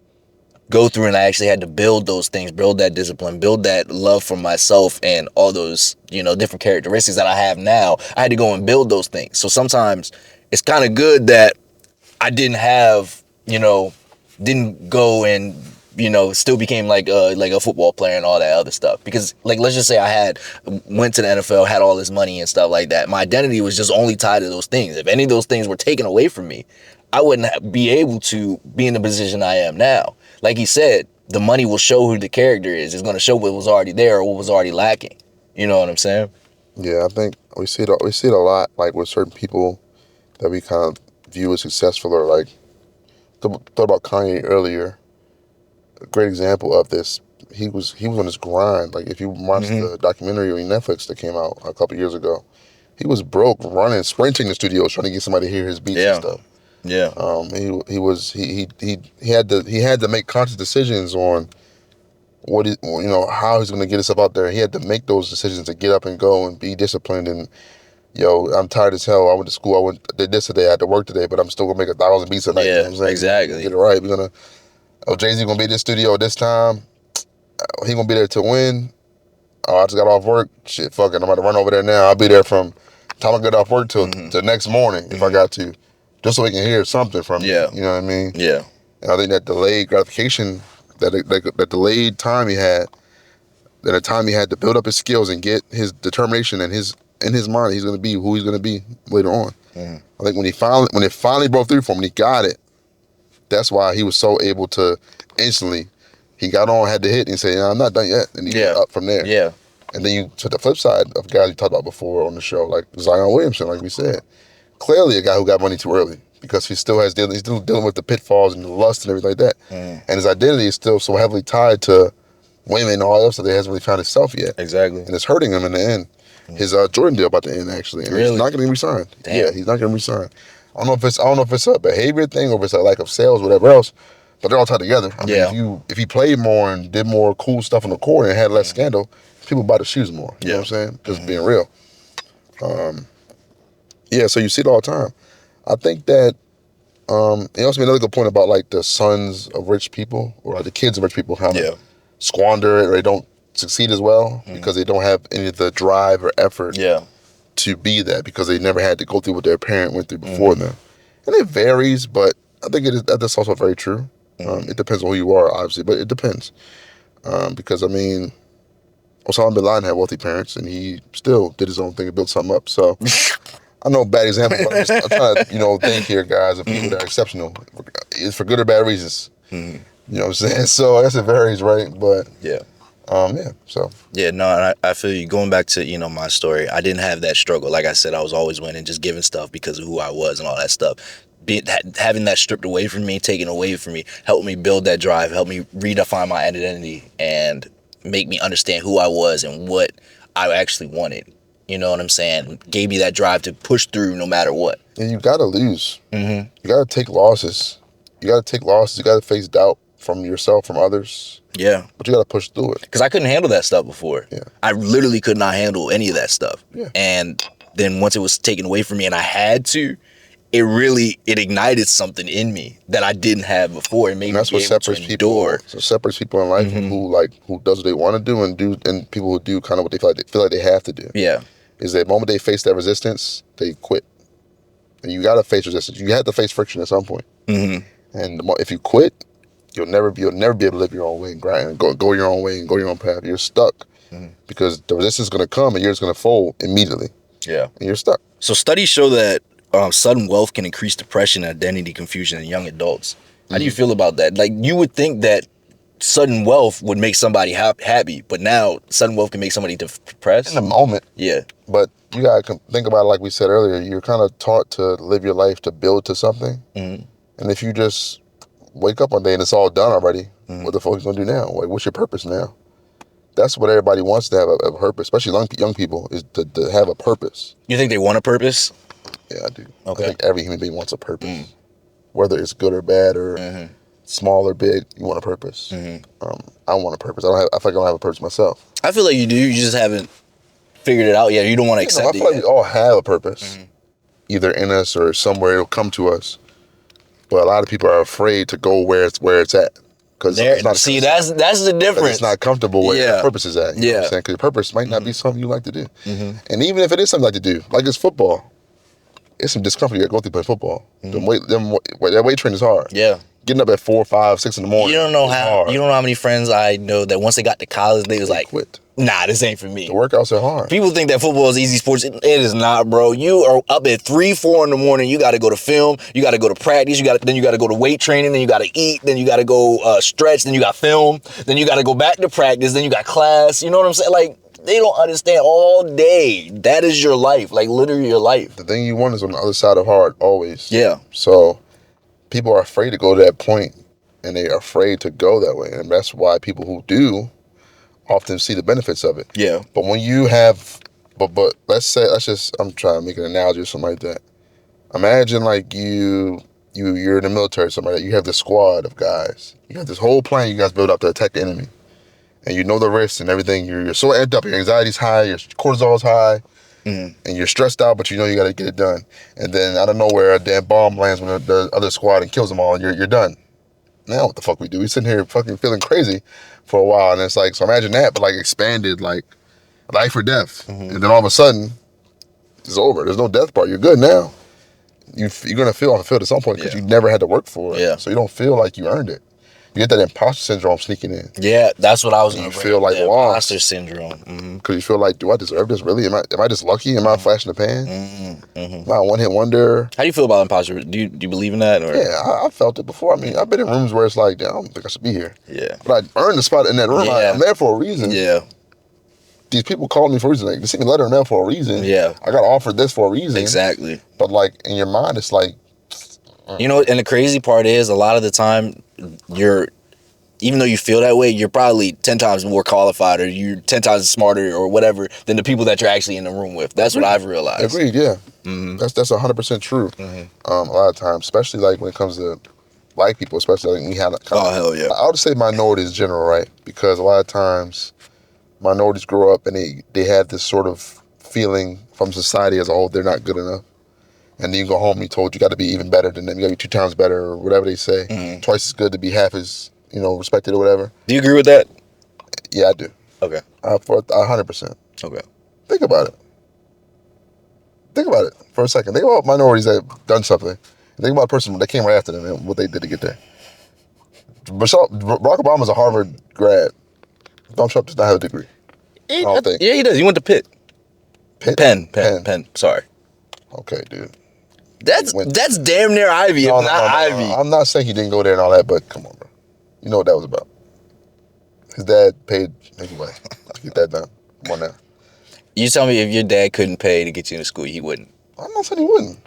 go through and I actually had to build those things, build that discipline, build that love for myself and all those, different characteristics that I have now. I had to go and build those things. So sometimes it's kind of good that I didn't have, didn't go and still became like a football player and all that other stuff. Because like, let's just say I went to the NFL, had all this money and stuff like that. My identity was just only tied to those things. If any of those things were taken away from me, I wouldn't be able to be in the position I am now. Like he said, the money will show who the character is. It's going to show what was already there or what was already lacking. You know what I'm saying? Yeah, I think we see it a lot, like with certain people that we kind of view as successful, or like, thought about Kanye earlier. A great example of this. He was on his grind. Like if you watch the documentary on Netflix that came out a couple years ago, he was broke, running, sprinting the studios, trying to get somebody to hear his beats and stuff. Yeah. He had to make conscious decisions on how he's going to get himself out there. He had to make those decisions to get up and go and be disciplined. And I'm tired as hell. I went to school. Did this today. I had to work today, but I'm still gonna make 1,000 beats a night. Yeah, you know what I'm saying? exactly. Get it right. We're gonna. Jay-Z gonna be at this studio at this time. He gonna be there to win. I just got off work. Shit, fuck it. I'm about to run over there now. I'll be there from time I get off work till the next morning if I got to, just so we can hear something from me. You know what I mean? Yeah. And I think that delayed gratification, that delayed time he had, that the time he had to build up his skills and get his determination and in his mind, he's gonna be who he's gonna be later on. I think when it finally broke through for him, when he got it, that's why he was so able to instantly, he got on, had to hit, and say, I'm not done yet. And he went up from there. Yeah. And then you took the flip side of guys you talked about before on the show, like Zion Williamson, like we said. Clearly a guy who got money too early because he's still dealing with the pitfalls and the lust and everything like that. And his identity is still so heavily tied to women and all that stuff that he hasn't really found himself yet. Exactly. And it's hurting him in the end. His Jordan deal about to end, actually. And he's not going to be re-signed. Yeah, he's not going to re-sign. I don't know if it's a behavior thing or if it's a lack of sales, whatever else, but they're all tied together. I mean, if he played more and did more cool stuff on the court and had less scandal, people buy the shoes more. You know what I'm saying? Just being real. So you see it all the time. I think that it also made another good point about like the sons of rich people or like the kids of rich people, how they squander it or they don't succeed as well because they don't have any of the drive or effort to be that because they never had to go through what their parent went through before them. And it varies, but I think that's also very true. It depends on who you are, obviously, but it depends. Because, I mean, Osama bin Laden had wealthy parents, and he still did his own thing and built something up. So, I know bad example, but I'm trying to, think here, guys, of people that are exceptional. It's for good or bad reasons. You know what I'm saying? So, I guess it varies, right? But, I feel you. Going back to, my story, I didn't have that struggle. Like I said, I was always winning, just giving stuff because of who I was and all that stuff. Having that stripped away from me, taken away from me, helped me build that drive, helped me redefine my identity and make me understand who I was and what I actually wanted. You know what I'm saying? Gave me that drive to push through no matter what. And you got to lose. You got to take losses. You got to face doubt from yourself, from others. Yeah. But you got to push through it. Because I couldn't handle that stuff before. Yeah. I literally could not handle any of that stuff. Yeah. And then once it was taken away from me and I had to, it ignited something in me that I didn't have before. It made me able to endure. So separates people in life who does what they want to do and people who do kind of what they feel like they have to do. Yeah. Is that moment they face that resistance, they quit. And you got to face resistance. You have to face friction at some point. And if you quit, you'll never be able to live your own way and grind and go your own way and go your own path. You're stuck because the resistance is going to come and you're just going to fold immediately. Yeah. And you're stuck. So studies show that sudden wealth can increase depression and identity confusion in young adults. How do you feel about that? Like, you would think that sudden wealth would make somebody happy, but now sudden wealth can make somebody depressed? In the moment. Yeah. But you got to think about it like we said earlier. You're kind of taught to live your life to build to something. And if you just wake up one day and it's all done already, what the fuck are you going to do now? Like, what's your purpose now? That's what everybody wants, to have a purpose, especially young people, is to have a purpose. You think they want a purpose? Yeah, I do. Okay. I think every human being wants a purpose. Whether it's good or bad or small or big, you want a purpose. I want a purpose. I feel like I don't have a purpose myself. I feel like you do. You just haven't figured it out yet. You don't want to accept it. I feel like we all have a purpose, either in us or somewhere it'll come to us. But a lot of people are afraid to go where it's at. Because that's the difference. It's not comfortable where your purpose is at. You know what I'm saying? Because your purpose might not be something you like to do. And even if it is something you like to do, like it's football, it's some discomfort you got to go through playing football. That weight training is hard. Yeah. Getting up at 4, 5, 6 in the morning. You don't know how many friends I know that once they got to college, they was like, quit. Nah, this ain't for me. The workouts are hard. People think that football is easy sports. It is not, bro. You are up at 3, 4 in the morning. You got to go to film. You got to go to practice. Then you got to go to weight training. Then you got to eat. Then you got to go stretch. Then you got film. Then you got to go back to practice. Then you got class. You know what I'm saying? Like, they don't understand all day. That is your life. Like, literally your life. The thing you want is on the other side of hard, always. Yeah. So people are afraid to go to that point, and they are afraid to go that way. And that's why people who do often see the benefits of it. Yeah. But when you have, but I'm trying to make an analogy or something like that. Imagine like you're in the military or something like that. You have this squad of guys. You have this whole plan you guys build up to attack the enemy. And you know the risks and everything. You're so amped up. Your anxiety's high. Your cortisol's high. And you're stressed out, but you know you got to get it done. And then out of nowhere, a damn bomb lands on the other squad and kills them all, and you're done. Now what the fuck we do? We sitting here fucking feeling crazy for a while, and it's like, so imagine that, but like expanded, like life or death. And then all of a sudden, it's over. There's no death part. You're good now. You're gonna feel unfulfilled at some point because you never had to work for it. Yeah. So you don't feel like you earned it. You get that imposter syndrome sneaking in. Yeah, that's what I was going to feel like lost. Imposter syndrome. Because you feel like, do I deserve this really? Am I just lucky? Am I a flash in the pan? Am I a one-hit wonder? How do you feel about imposter? Do you believe in that? Or? Yeah, I felt it before. I mean, I've been in rooms where it's like, damn, I don't think I should be here. Yeah. But I earned the spot in that room. Yeah. I'm there for a reason. Yeah. These people called me for a reason. Like, they sent me a letter in the mail for a reason. Yeah. I got offered this for a reason. Exactly. But like, in your mind, it's like... You know, and the crazy part is, a lot of the time, even though you feel that way, you're probably 10 times more qualified, or you're 10 times smarter or whatever than the people that you're actually in the room with. That's what I've realized. Agreed, yeah. That's 100% true. A lot of times, especially like when it comes to black people, especially like we had hell yeah. I would say minorities in general, right? Because a lot of times minorities grow up and they have this sort of feeling from society as a whole, they're not good enough. And then you go home and you're told you got to be even better than them. You got to be 2 times better, or whatever they say. Twice as good to be half as, respected or whatever. Do you agree with that? Yeah, I do. Okay. 100%. Okay. Think about it. Think about it for a second. Think about minorities that have done something. Think about a person that came right after them and what they did to get there. Barack Obama's a Harvard grad. Donald Trump does not have a degree. I don't think. Yeah, he does. He went to Pitt. Penn. Sorry. Okay, dude. That's damn near Ivy, not Ivy. I'm not saying he didn't go there and all that, but come on, bro. You know what that was about. His dad paid anyway to get that done. Come on now. You tell me if your dad couldn't pay to get you into school, he wouldn't. I'm not saying he wouldn't.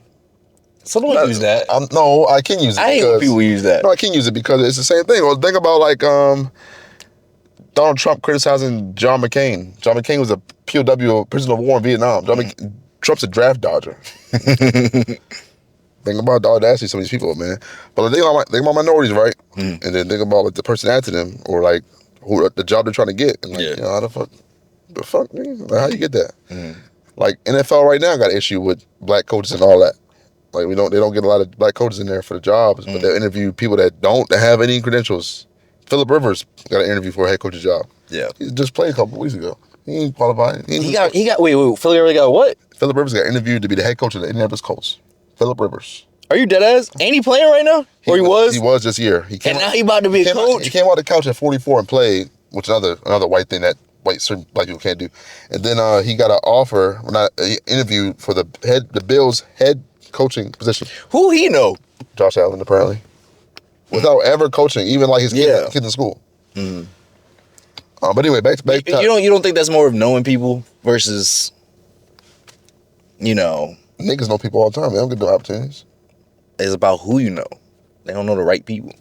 Someone use that. No, I can use it. I hate when people use that. No, I can use it because it's the same thing. Well, think about like Donald Trump criticizing John McCain. John McCain was a POW, prisoner of war in Vietnam. Trump's a draft dodger. Think about the audacity of some of these people, man. But think about minorities, right? And then think about like the person after them, or like the job they're trying to get. And like, how the fuck, nigga? Like, how you get that? Like NFL right now got an issue with black coaches and all that. Like they don't get a lot of black coaches in there for the jobs, but they interview people that have any credentials. Phillip Rivers got an interview for a head coach's job. Yeah, he just played a couple weeks ago. He ain't qualified. He got wait. Phillip Rivers got what? Phillip Rivers got interviewed to be the head coach of the Indianapolis Colts. Phillip Rivers. Are you dead ass? Ain't he playing right now? Or he was? He was this year. And now he about to be a coach. He came out the couch at 44 and played, which is another white thing that certain black people can't do. And then he got an offer when he interviewed for the Bills head coaching position. Who he know? Josh Allen, apparently. Without ever coaching, even like his kids in school. Mm. But anyway, back to you don't think that's more of knowing people versus, niggas know people all the time. They don't get no opportunities. It's about who you know. They don't know the right people.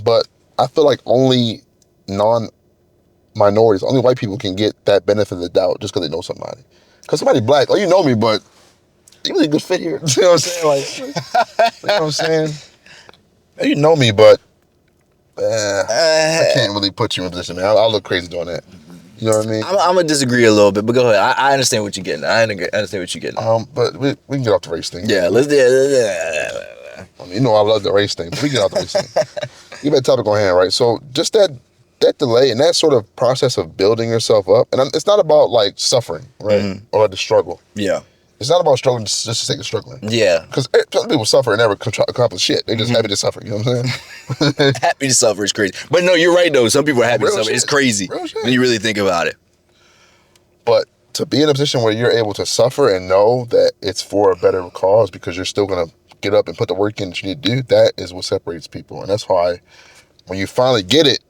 But I feel like only non-minorities, only white people can get that benefit of the doubt just because they know somebody. Because somebody black, you know me, but you really good fit here. You know what I'm saying? You know what I'm saying? You know me, but I can't really put you in a position, man. I'll look crazy doing that. You know what I mean? I'm gonna disagree a little bit, but go ahead. I understand what you're getting. I understand what you're getting. But we can get off the race thing. Yeah, let's do it. I mean, I love the race thing, but we can get off the race thing. You better topic on hand, right? So just that delay and that sort of process of building yourself up, and it's not about suffering, right, or the struggle. Yeah. It's not about struggling just for the sake of struggling. Yeah. Because some people suffer and never accomplish shit. They just happy to suffer. You know what I'm saying? Happy to suffer is crazy. But no, you're right, though. Some people are happy to suffer. Shit. It's crazy when you really think about it. But to be in a position where you're able to suffer and know that it's for a better cause because you're still going to get up and put the work in that you need to do, that is what separates people. And that's why when you finally get it,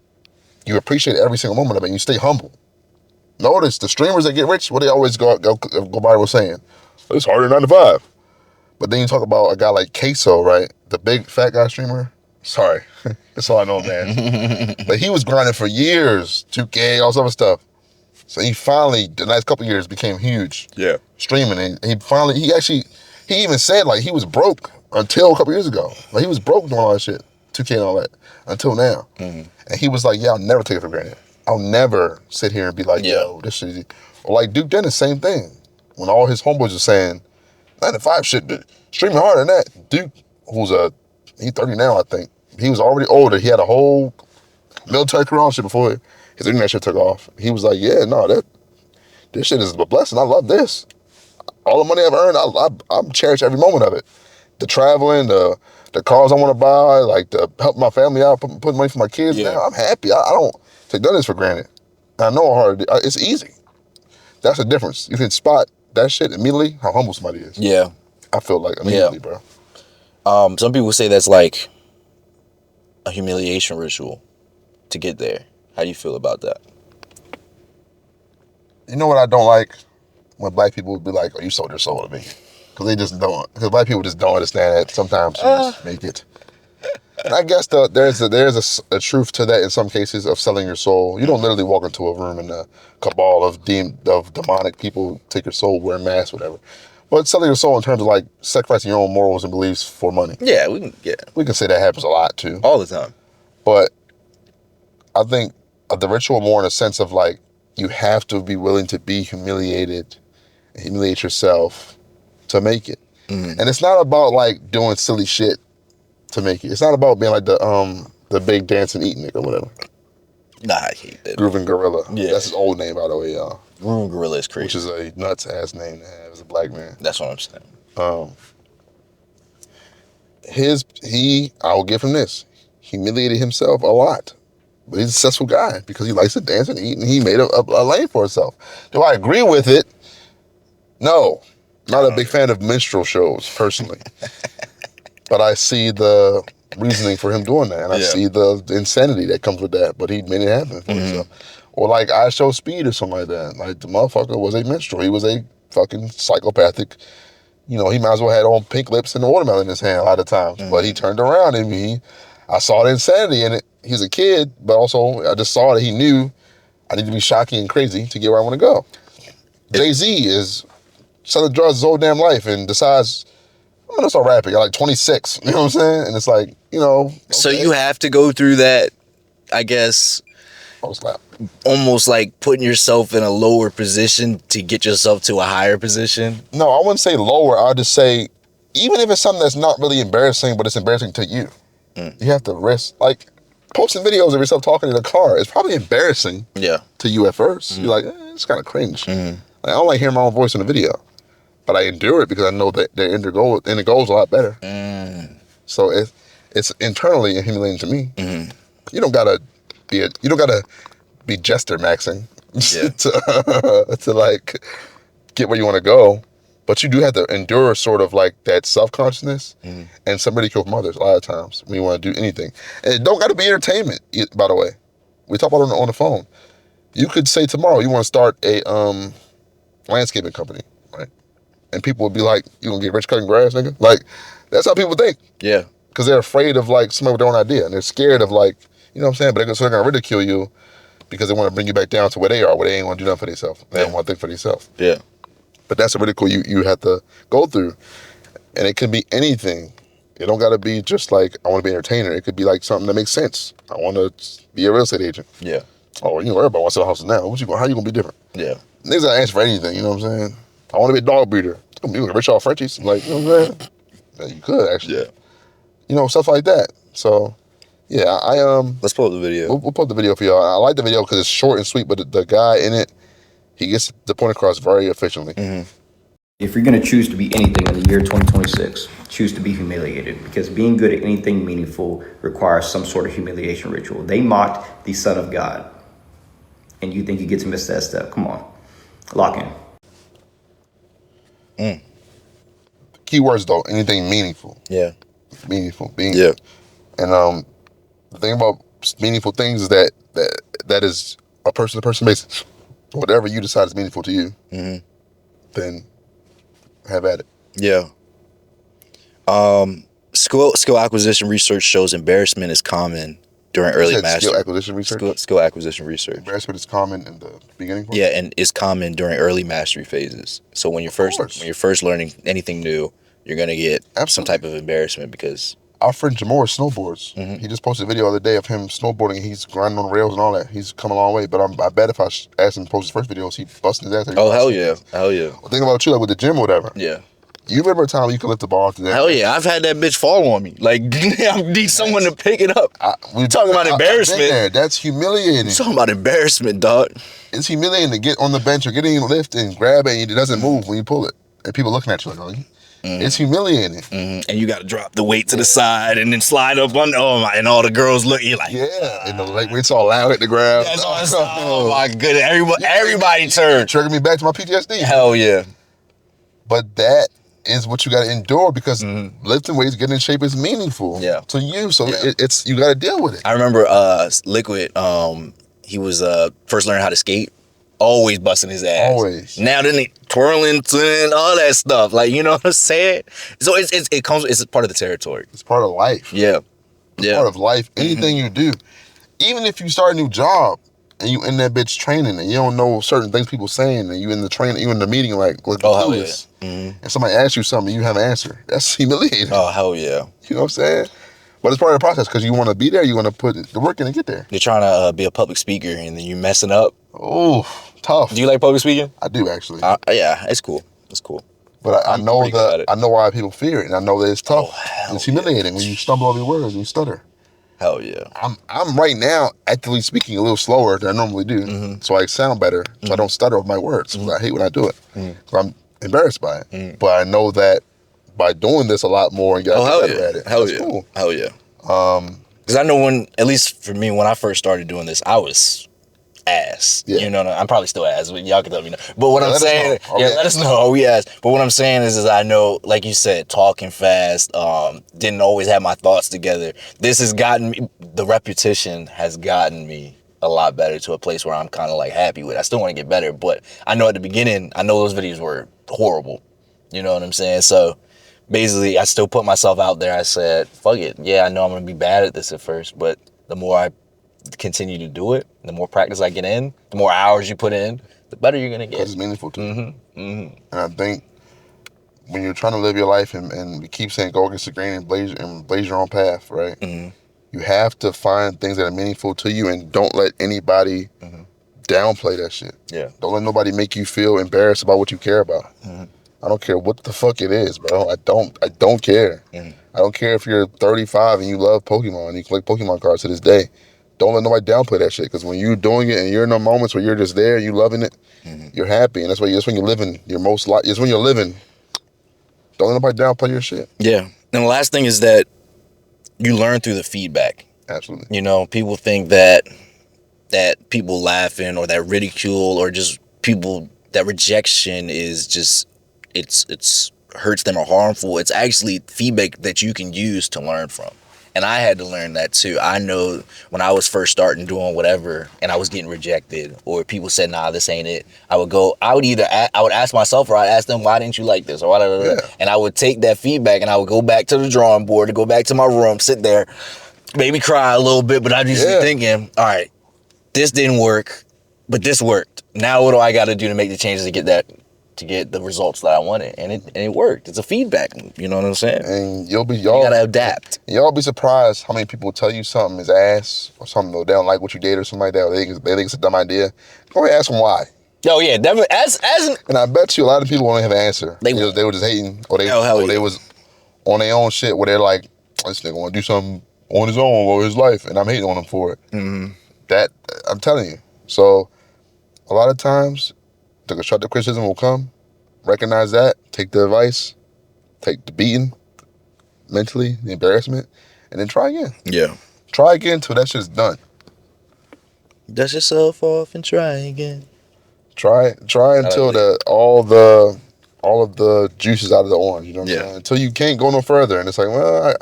you appreciate every single moment of it and you stay humble. Notice the streamers that get rich, what they always go by was saying, it's harder than 9 to 5. But then you talk about a guy like Queso, right? The big fat guy streamer. Sorry. That's all I know, man. But he was grinding for years, 2K, all this other stuff. So he finally, the next couple of years, became huge. Yeah. Streaming. And he even said, he was broke until a couple years ago. He was broke doing all that shit, 2K and all that, until now. Mm-hmm. And he was like, I'll never take it for granted. I'll never sit here and be like, yo, this shit easy. Or Duke Dennis, same thing. When all his homeboys are saying, 9 to 5 shit, streaming harder than that. Duke, he's 30 now, I think. He was already older. He had a whole military career on shit before his internet shit took off. He was like, this shit is a blessing. I love this. All the money I've earned, I'm cherish every moment of it. The traveling, the cars I want to buy, the help my family out, put money for my kids. Yeah. Now I'm happy. I don't take none of this for granted. And I know how hard it is. It's easy. That's the difference. You can spot that shit immediately, how humble somebody is. Yeah. I feel like immediately, bro. Some people say that's like a humiliation ritual to get there. How do you feel about that? You know what I don't like? When black people would be like, oh, you sold your soul to me. Because they just don't. Because black people just don't understand that sometimes you just make it. And I guess there's a truth to that in some cases of selling your soul. You don't literally walk into a room and a cabal of demonic people take your soul, wear masks, whatever. But selling your soul in terms of sacrificing your own morals and beliefs for money. Yeah, we can say that happens a lot too. All the time. But I think the ritual more in a sense of you have to be willing to be humiliated and humiliate yourself to make it. Mm. And it's not about doing silly shit to make it. It's not about being the big dancing eating nigga or whatever. Nah, I hate that. Grooving Gorilla. Yeah. That's his old name, by the way, y'all. Grooving Gorilla is crazy. Which is a nuts ass name to have as a black man. That's what I'm saying. I will give him this. Humiliated himself a lot. But he's a successful guy because he likes to dance and eat and he made a lane for himself. Do I agree with it? No. Not a big fan of minstrel shows, personally. But I see the reasoning for him doing that. And I see the insanity that comes with that. But he made it happen for himself. Or I Show Speed or something like that. The motherfucker was a minstrel. He was a fucking psychopathic. He might as well had on pink lips and a watermelon in his hand a lot of times. Mm-hmm. But he turned around and I saw the insanity in it. He's a kid, but also I just saw that he knew I need to be shocking and crazy to get where I want to go. Jay-Z is selling drugs his whole damn life and decides, I'm going to start rapping at 26. You know what I'm saying? And it's okay. So you have to go through that, I guess, almost putting yourself in a lower position to get yourself to a higher position? No, I wouldn't say lower. I'll just say, even if it's something that's not really embarrassing, but it's embarrassing to you, you have to risk, posting videos of yourself talking in a car is probably embarrassing to you at first. Mm-hmm. You're it's kind of cringe. Mm-hmm. I don't hearing my own voice in the video. But I endure it because I know that the end goal is a lot better. So it's internally humiliating to me. Mm-hmm. You don't gotta be jester maxing to like get where you want to go, but you do have to endure sort of like that self-consciousness and some ridicule from others a lot of times when you want to do anything. And it don't got to be entertainment, by the way. We talk about it on the phone. You could say tomorrow you want to start a landscaping company, right? And people would be like, "You gonna get rich cutting grass, nigga?" Like, that's how people think. Yeah. Because they're afraid of like somebody with their own idea, and they're scared of like, you know what I'm saying? But they're gonna ridicule you because they want to bring you back down to where they are, where they ain't want to do nothing for themselves. They don't want to think for themselves. Yeah. But that's a ridicule you have to go through, and it can be anything. It don't got to be just like I want to be an entertainer. It could be like something that makes sense. I want to be a real estate agent. Yeah. Oh, you know, everybody wants to sell houses now. How you gonna be different? Yeah. Niggas gotta answer for anything. You know what I'm saying? I want to be a dog breeder. You can rich off Frenchies. Like, you know what I'm saying? Yeah, you could actually. Yeah. You know, stuff like that. So, yeah, let's pull up the video. We'll pull up the video for y'all. I like the video because it's short and sweet, but the guy in it, he gets the point across very efficiently. Mm-hmm. If you're going to choose to be anything in the year 2026, choose to be humiliated, because being good at anything meaningful requires some sort of humiliation ritual. They mocked the Son of God, and you think you get to miss that step? Come on, lock in. Keywords though, anything meaningful. Yeah. Meaningful. Yeah. And the thing about meaningful things is that is a person-to-person basis. Whatever you decide is meaningful to you, then have at it. Yeah. Skill acquisition research shows embarrassment is common during early mastery. Skill acquisition research? Skill acquisition research. Embarrassment is common in the beginning part? Yeah, and it's common during early mastery phases. So when you're first learning anything new, you're gonna get some type of embarrassment because our friend Jamor snowboards. He just posted a video the other day of him snowboarding. And he's grinding on rails and all that. He's come a long way. But I bet if I asked him to post his first videos, he'd busting his ass. Oh, hell yeah. Hell yeah. Well, think about it too, like with the gym or whatever. Yeah. You remember a time you could lift the bar after that? Hell yeah. I've had that bitch fall on me. Like, I need someone to pick it up. We're talking about embarrassment. That's humiliating. We're talking about embarrassment, dog. It's humiliating to get on the bench or get in the lift and grab it and it doesn't move when you pull it. And people looking at you like, oh, it's humiliating. And you got to drop the weight to the side and then slide up on, and all the girls look, you're like, and the leg weight's all loud at the ground. That's oh my goodness. Everybody turned. Triggered me back to my PTSD. Hell yeah. But that is what you got to endure because lifting weights, getting in shape is meaningful to you. So it's you got to deal with it. I remember Liquid, he was first learning how to skate. Always busting his ass. Always. Now then he twirling and all that stuff. Like, you know what I'm saying? So it's part of the territory. It's part of life. Yeah. It's part of life. Anything you do. Even if you start a new job and you in that bitch training and you don't know certain things people saying and you in the training, you in the meeting like, let's do this. And somebody asks you something and you have an answer. That's humiliating. Oh, hell yeah. You know what I'm saying? But it's part of the process because you want to be there. You want to put the work in and get there. You're trying to be a public speaker and then you messing up. Oh, tough. Do you like public speaking? I do actually. Yeah, it's cool. It's cool. But I know why people fear it, and I know that it's tough. It's humiliating when you stumble over your words and you stutter. Hell yeah. I'm right now actively speaking a little slower than I normally do, so I sound better, so I don't stutter with my words. I hate when I do it. So I'm embarrassed by it. But I know that by doing this a lot more and getting better at it, that's cool. Hell yeah. Because I know at least for me, when I first started doing this, I was ass. You know, I'm probably still ass. Y'all can let me know. But what I'm saying, let us know. Oh, we ass. But what I'm saying is I know, like you said, talking fast, didn't always have my thoughts together. This has gotten me, the repetition has gotten me a lot better to a place where I'm kind of like happy with it. I still want to get better, but I know at the beginning, I know those videos were horrible. You know what I'm saying? So basically, I still put myself out there. I said, fuck it. Yeah, I know I'm going to be bad at this at first, but the more I continue to do it, the more practice I get in, the more hours you put in, the better you're going to get. Because it's meaningful to you. And I think when you're trying to live your life and we keep saying go against the grain and blaze your own path, right? You have to find things that are meaningful to you and don't let anybody downplay that shit. Yeah. Don't let nobody make you feel embarrassed about what you care about. I don't care what the fuck it is, bro. I don't care. I don't care if you're 35 and you love Pokemon and you collect Pokemon cards to this day. Don't let nobody downplay that shit, because when you're doing it and you're in the moments where you're just there, you loving it, you're happy, and that's when you're living your most life. It's when you're living. Don't let nobody downplay your shit. Yeah. And the last thing is that you learn through the feedback. Absolutely. You know, people think that people laughing or that ridicule or just people, that rejection is just, it's hurts them or harmful. It's actually feedback that you can use to learn from. And I had to learn that too. I know when I was first starting doing whatever and I was getting rejected or people said, nah, this ain't it. I would ask myself or I'd ask them, why didn't you like this? Or Yeah. And I would take that feedback and I would go back to the drawing board, to go back to my room, sit there, maybe cry a little bit, but I'd just be thinking, all right, this didn't work, but this worked. Now what do I got to do to make the changes to get the results that I wanted? And it worked. It's a feedback loop. You know what I'm saying? And you gotta adapt. Y'all be surprised how many people tell you something is ass or something they don't like what you did or something like that. Or they think it's a dumb idea. Go ahead and ask them why. Oh yeah, definitely. And I bet you a lot of people won't have an answer. They were just hating, or they was on their own shit where they're like, this nigga want to do something on his own or his life, and I'm hating on him for it. Mm-hmm. That I'm telling you. So a lot of times the constructive criticism will come. Recognize that. Take the advice. Take the beating mentally, the embarrassment, and then try again. Yeah. Try again until that shit's done. Dust yourself off and try again. Try until all of the juice is out of the orange. You know what I'm saying? Until you can't go no further, and it's like, well,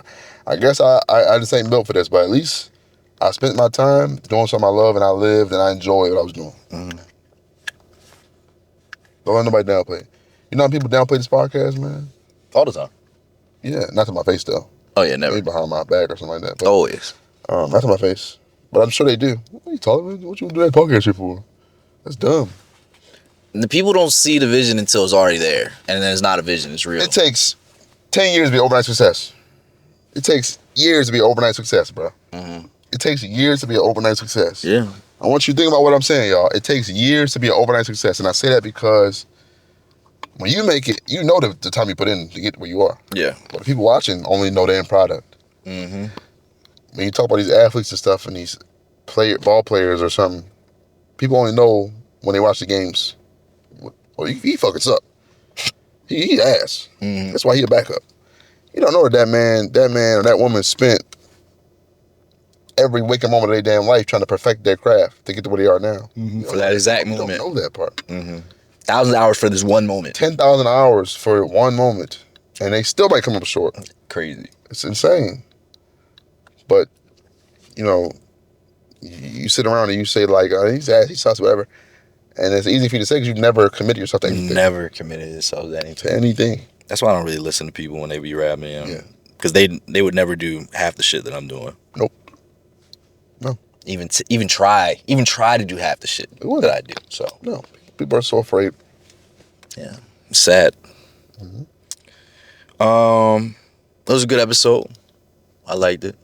I guess I just ain't built for this, but at least I spent my time doing something I love, and I lived, and I enjoyed what I was doing. Mm-hmm. Don't let nobody downplay it. You know how people downplay this podcast, man? All the time. Yeah, not to my face though. Oh yeah, never. Maybe behind my back or something like that. But, always. Not to my face. But I'm sure they do. What are you talking about? What you do that podcast shit for? That's dumb. The people don't see the vision until it's already there, and then it's not a vision; it's real. It takes 10 years to be overnight success. It takes years to be overnight success, bro. Mm-hmm. It takes years to be an overnight success. Yeah. I want you to think about what I'm saying, y'all. It takes years to be an overnight success, and I say that because when you make it, you know the time you put in to get where you are. Yeah. But the people watching only know the end product. Mm-hmm. When you talk about these athletes and stuff and these ball players or something, people only know when they watch the games. Well, he fucking suck. He ass. Mm-hmm. That's why he a backup. You don't know that man or that woman spent every waking moment of their damn life trying to perfect their craft to get to where they are now. Mm-hmm. For that exact moment. You don't know that part. Mm-hmm. 1,000 hours for this one moment. 10,000 hours for one moment. And they still might come up short. Crazy. It's insane. But, you know, you sit around and you say like, he's ass, he sucks, whatever. And it's easy for you to say because you've never committed yourself to anything. Never committed yourself to anything. That's why I don't really listen to people when they be rapping. Yeah. Because they would never do half the shit that I'm doing. Nope. No. Even try to do half the shit that I do. So no. People are so afraid. Yeah. It's sad. Mm-hmm. It was a good episode. I liked it.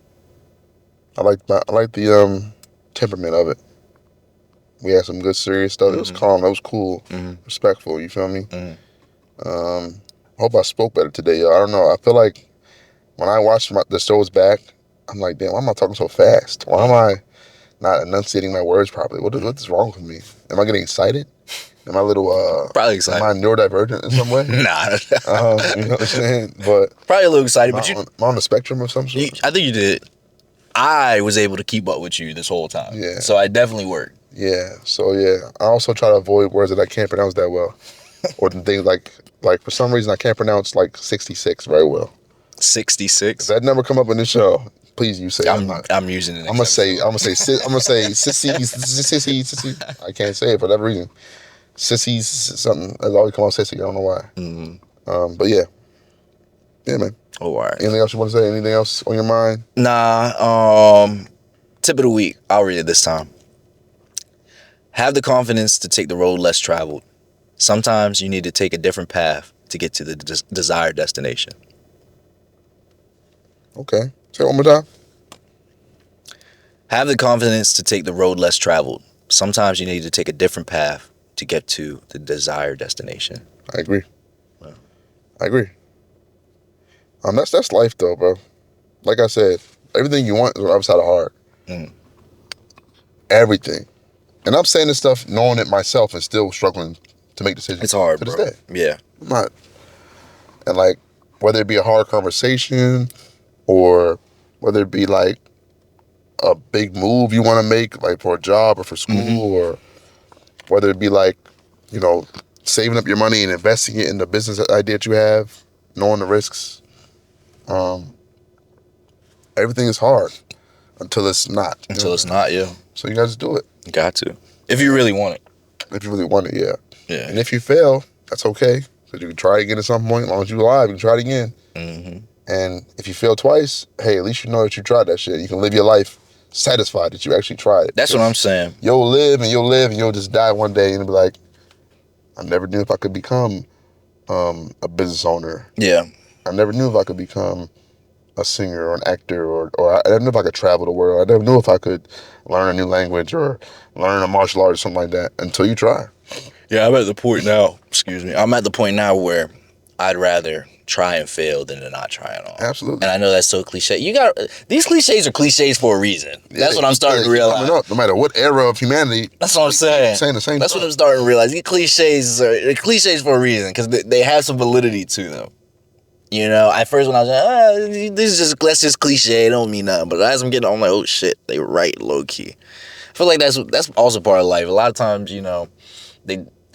I like the temperament of it. We had some good serious stuff. Mm-hmm. It was calm. That was cool. Mm-hmm. Respectful. You feel me? Mm-hmm. I hope I spoke better today, y'all. I don't know. I feel like when I watch the shows back, I'm like, damn, why am I talking so fast? Why am I not enunciating my words properly? What is wrong with me? Am I getting excited? Am I a little probably excited? Am I neurodivergent in some way? Nah. You know what I'm saying? But probably a little excited. But am I on the spectrum of some sort? I think you did. I was able to keep up with you this whole time. Yeah. So I definitely worked. Yeah. So yeah, I also try to avoid words that I can't pronounce that well, or things like for some reason I can't pronounce like 66 very well. 66. If that never come up in the show, please you say. I'm using it. I'm gonna say sissy. I can't say it for whatever reason. Sissy's something. That's always come on sissy. I don't know why. Mm-hmm. But yeah, man. Oh, all right. Anything else you want to say? Anything else on your mind? Nah. Tip of the week. I'll read it this time. Have the confidence to take the road less traveled. Sometimes you need to take a different path to get to the desired destination. Okay. Say it one more time. Have the confidence to take the road less traveled. Sometimes you need to take a different path to get to the desired destination. I agree. Yeah. I agree. That's life though, bro. Like I said, everything you want is on the other side of hard. Mm. Everything. And I'm saying this stuff knowing it myself and still struggling to make decisions. It's hard, to this bro. day. Yeah. I'm not. And like, whether it be a hard conversation or whether it be like a big move you want to make, like for a job or for school, or whether it be like, you know, saving up your money and investing it in the business idea that you have, knowing the risks. Everything is hard until it's not. Until it's not, yeah. So you guys do it. You got to. If you really want it. If you really want it, yeah. Yeah. And if you fail, that's okay. Because you can try it again at some point. As long as you're alive, you can try it again. And if you fail twice, hey, at least you know that you tried that shit. You can live your life satisfied that you actually tried it. That's what I'm saying. You'll live and you'll just die one day and be like, I never knew if I could become a business owner. Yeah. I never knew if I could become a singer or an actor, or I never knew if I could travel the world. I never knew if I could learn a new language or learn a martial art or something like that until you try. Yeah, I'm at the point now, I'm at the point now where I'd rather try and fail than to not try at all. Absolutely. And I know that's so cliche. These cliches are cliches for a reason. That's what I'm starting to realize. No matter what era of humanity. That's what I'm saying. Saying the same That's thing. what I'm starting to realize. These cliches are cliches for a reason because they have some validity to them. You know, at first when I was like, that's just cliche, it don't mean nothing. But as I'm getting on, I'm like, oh shit, they were right, low key. I feel like that's also part of life. A lot of times, you know,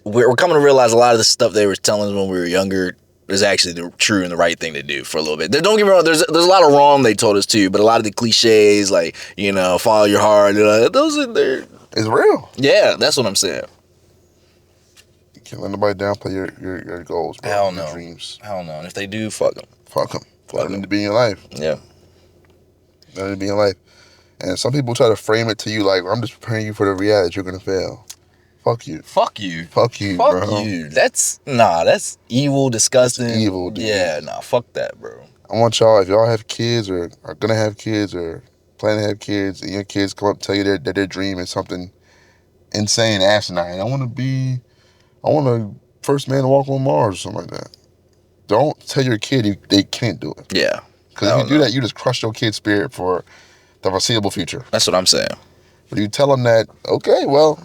we're coming to realize a lot of the stuff they were telling us when we were younger is actually the true and the right thing to do for a little bit. Don't get me wrong, there's a lot of wrong they told us too, but a lot of the cliches, like, you know, follow your heart, those are there. It's real. Yeah, that's what I'm saying. You can't let nobody downplay your goals, bro. Hell your no. dreams. Hell no. And if they do, fuck them. Fuck them. Let them to be in your life. Yeah. Let them to be in your life. And some people try to frame it to you like, I'm just preparing you for the reality that you're going to fail. Fuck you. Fuck you. Fuck you, Fuck bro. you. That's evil, disgusting. It's evil, dude. Yeah, nah, fuck that, bro. I want y'all, if y'all have kids or are going to have kids or plan to have kids, and your kids come up and tell you that their dream is something insane, asinine. I want a first man to walk on Mars or something like that. Don't tell your kid they can't do it. Yeah. Because if you do that, you just crush your kid's spirit for the foreseeable future. That's what I'm saying. But you tell them that, okay, well,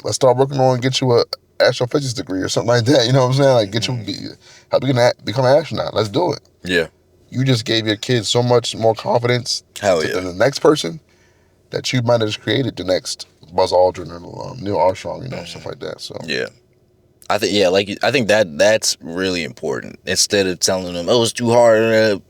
let's start working on get you a astrophysics degree or something like that. You know what I'm saying? Like, help you become an astronaut. Let's do it. Yeah. You just gave your kids so much more confidence than the next person that you might have just created the next Buzz Aldrin or Neil Armstrong, you know, stuff like that. So yeah. I think that's really important. Instead of telling them, oh, it's too hard,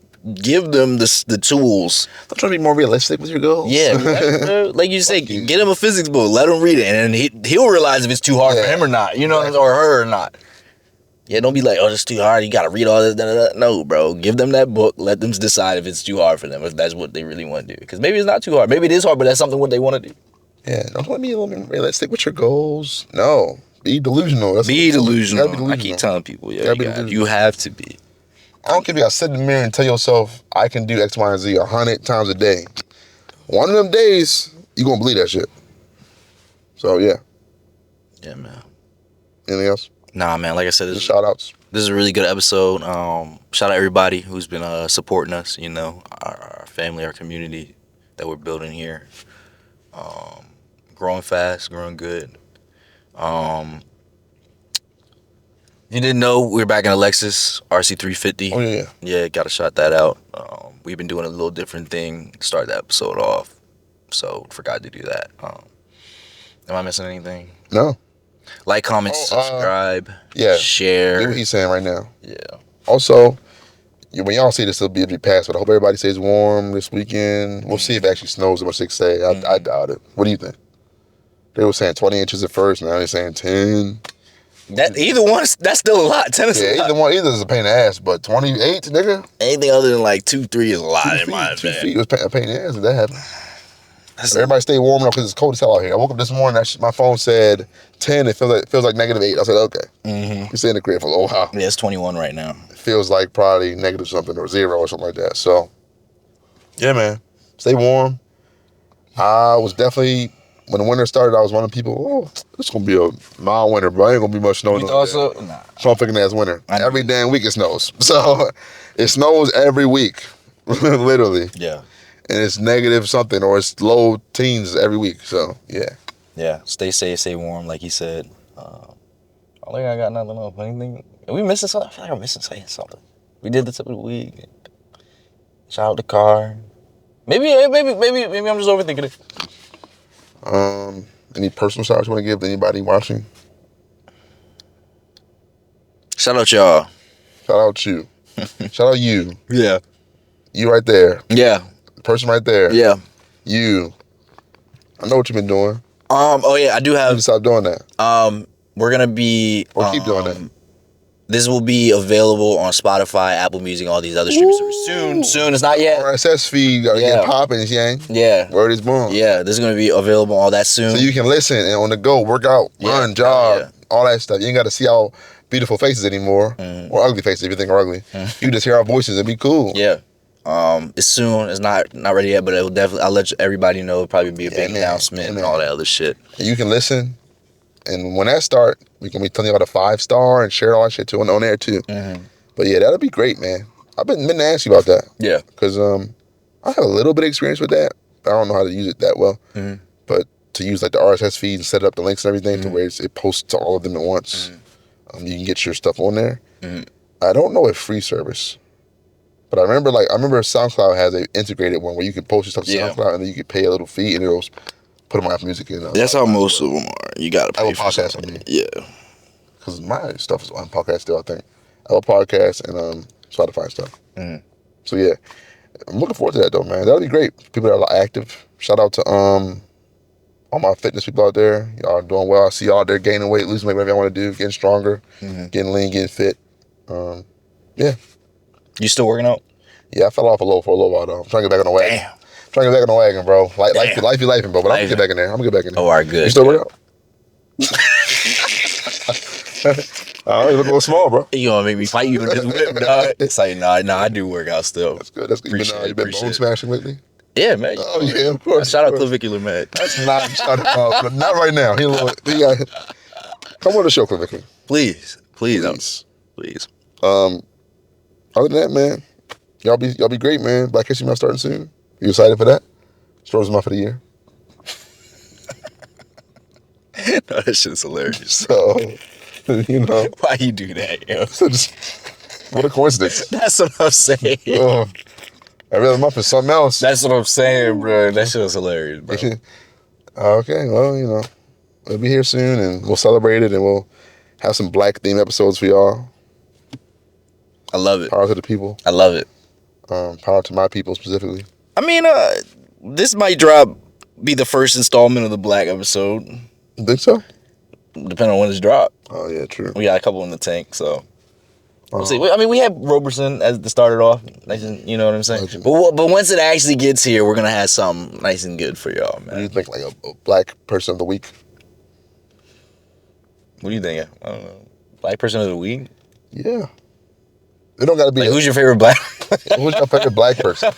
give them the tools. I'm trying to be more realistic with your goals. Yeah, right, like you say, get him a physics book, let him read it, and he'll realize if it's too hard for him or not, you know, or her or not. Yeah, don't be like, oh, it's too hard, you gotta read all this. No, bro, give them that book, let them decide if it's too hard for them, if that's what they really want to do. Because maybe it's not too hard, maybe it is hard, but that's something what they want to do. Yeah, don't let me a little bit realistic with your goals. No, be delusional. Be delusional. You gotta be delusional. I keep telling people, you have to be. I don't care if you gotta sit in the mirror and tell yourself, I can do X, Y, and Z 100 times a day. One of them days, you gonna believe that shit. So, yeah. Yeah, man. Anything else? Nah, man, like I said, shout outs. This is a really good episode. Shout out everybody who's been supporting us, you know, our family, our community that we're building here. Growing fast, growing good. You didn't know we're back in a Lexus RC350. Oh, yeah. Yeah, gotta shout that out. We've been doing a little different thing to start the episode off, so forgot to do that. Am I missing anything? No. Like, comment, subscribe, share. Do what he's saying right now. Yeah. Also, when y'all see this, it'll be past, but I hope everybody stays warm this weekend. We'll see if it actually snows, as much as they say. I doubt it. What do you think? They were saying 20 inches at first, now they're saying 10. Either one, that's still a lot. 10 is a lot. Either is a pain in the ass, but 28, nigga. Anything other than like 2-3 is a lot in my opinion. 2 feet was a pain in the ass if that happened. Everybody stay warm enough because it's cold as hell out here. I woke up this morning, my phone said 10. It feels like -8. I said, okay. You stay in the crib for a little while. Yeah, it's 21 right now. It feels like probably negative something or 0 or something like that. So, yeah, man. Stay warm. I was definitely, when the winter started, I was one of the people, it's going to be a mild winter, bro. Ain't going to be much snow. You thought so? Nah. So I'm thinking that's winter. Every damn week it snows. So, it snows every week. Literally. Yeah. And it's negative something or it's low teens every week. So, yeah. Yeah. Stay safe, stay warm, like he said. I think I got nothing else. Anything? Are we missing something? I feel like I'm missing something. We did this every week. Shout out to Car. Maybe I'm just overthinking it. Any personal shout outs you want to give to anybody watching? Shout out y'all. Shout out you. Shout out you. Yeah. You right there. Yeah. The person right there. Yeah. You. I know what you've been doing. Oh yeah, I do You have. need to stop doing that. We're gonna be. Or keep doing that. This will be available on Spotify, Apple Music, all these other streaming services soon. It's not yet. RSS feed, gotta get popping, yang. Yeah. Word is born. Yeah, this is gonna be available all that soon. So you can listen and on the go, work out, run, jog, all that stuff. You ain't gotta see our beautiful faces anymore. Or ugly faces if you think we're ugly. You just hear our voices and be cool. Yeah. It's soon. It's not ready yet, but it will definitely. I'll let everybody know. It'll probably be a big announcement and all that other shit. And you can listen, and when that start, we gonna be telling you about a 5-star and share all that shit too on air too. But yeah, that'll be great, man. I've been to ask you about that. Yeah. Because I have a little bit of experience with that. But I don't know how to use it that well. But to use like the RSS feed and set up the links and everything to where it posts to all of them at once, you can get your stuff on there. I don't know if free service. But I remember SoundCloud has an integrated one where you can post your stuff to SoundCloud and then you can pay a little fee and it'll put them on Apple Music. And, that's how most of them are. You gotta pay for podcast. something. Yeah. Because my stuff is on podcast still, I think. Apple Podcasts and Spotify stuff. So yeah, I'm looking forward to that though, man. That'll be great. People that are active. Shout out to all my fitness people out there. Y'all are doing well. I see y'all out there gaining weight, losing weight, whatever y'all want to do, getting stronger, getting lean, getting fit. Yeah. You still working out? Yeah, I fell off for a little while though. I'm trying to get back on the wagon. Damn. I'm trying to get back on the wagon, bro. Life be lifing, bro. But I'm gonna get back in there. Oh, all right, good. You still work out? All right, you look a little small, bro. You gonna make me fight you in this whip, dog? It's like, nah, I do work out still. That's good. You been bone smashing lately? Yeah, man. Oh yeah, of course. Shout out Clavicular, man. That's not not right now. Come on the show, Clavicular. Please. Other than that, man, y'all be great, man. Black History Month starting soon. You excited for that? Stories month of the year. No, that shit's hilarious. So, why you do that, yo? So just, what a coincidence. That's what I'm saying. Every other month is something else. That's what I'm saying, bro. That shit was hilarious, bro. Okay, well, we'll be here soon and we'll celebrate it and we'll have some black theme episodes for y'all. I love it. Power to the people. I love it. Power to my people specifically. I mean, this might be the first installment of the black episode. You think so? Depending on when it's dropped. Oh yeah, true. We got a couple in the tank, so we'll see. I mean, we had Robeson as to start it off. Nice and, you know what I'm saying? But once it actually gets here, we're gonna have something nice and good for y'all, man. What do you think, like a black person of the week? What do you think? I don't know. Black person of the week? Yeah. It don't gotta be. Like, who's your favorite black? Who's your favorite black person?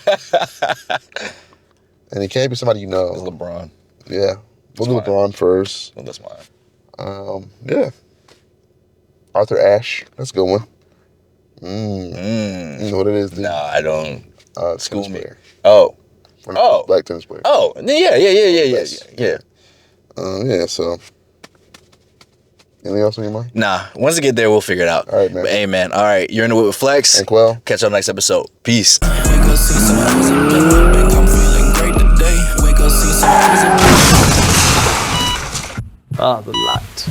And it can't be somebody you know. It's LeBron. Yeah. We'll do LeBron first. Well, that's mine. Yeah. Arthur Ashe. That's a good one. You know what it is, dude? Nah, I don't. School player. Oh. Black tennis player. Oh, yeah. Yeah, so. Anything else on your mind? Nah, once we get there, we'll figure it out. All right, man. But, hey, man. All right, you're in the whip with Flex. And Quell. Catch you on the next episode. Peace. Wake up, see some hours in my bank. I'm feeling great today. Wake up, see some hours in my Ah, the light.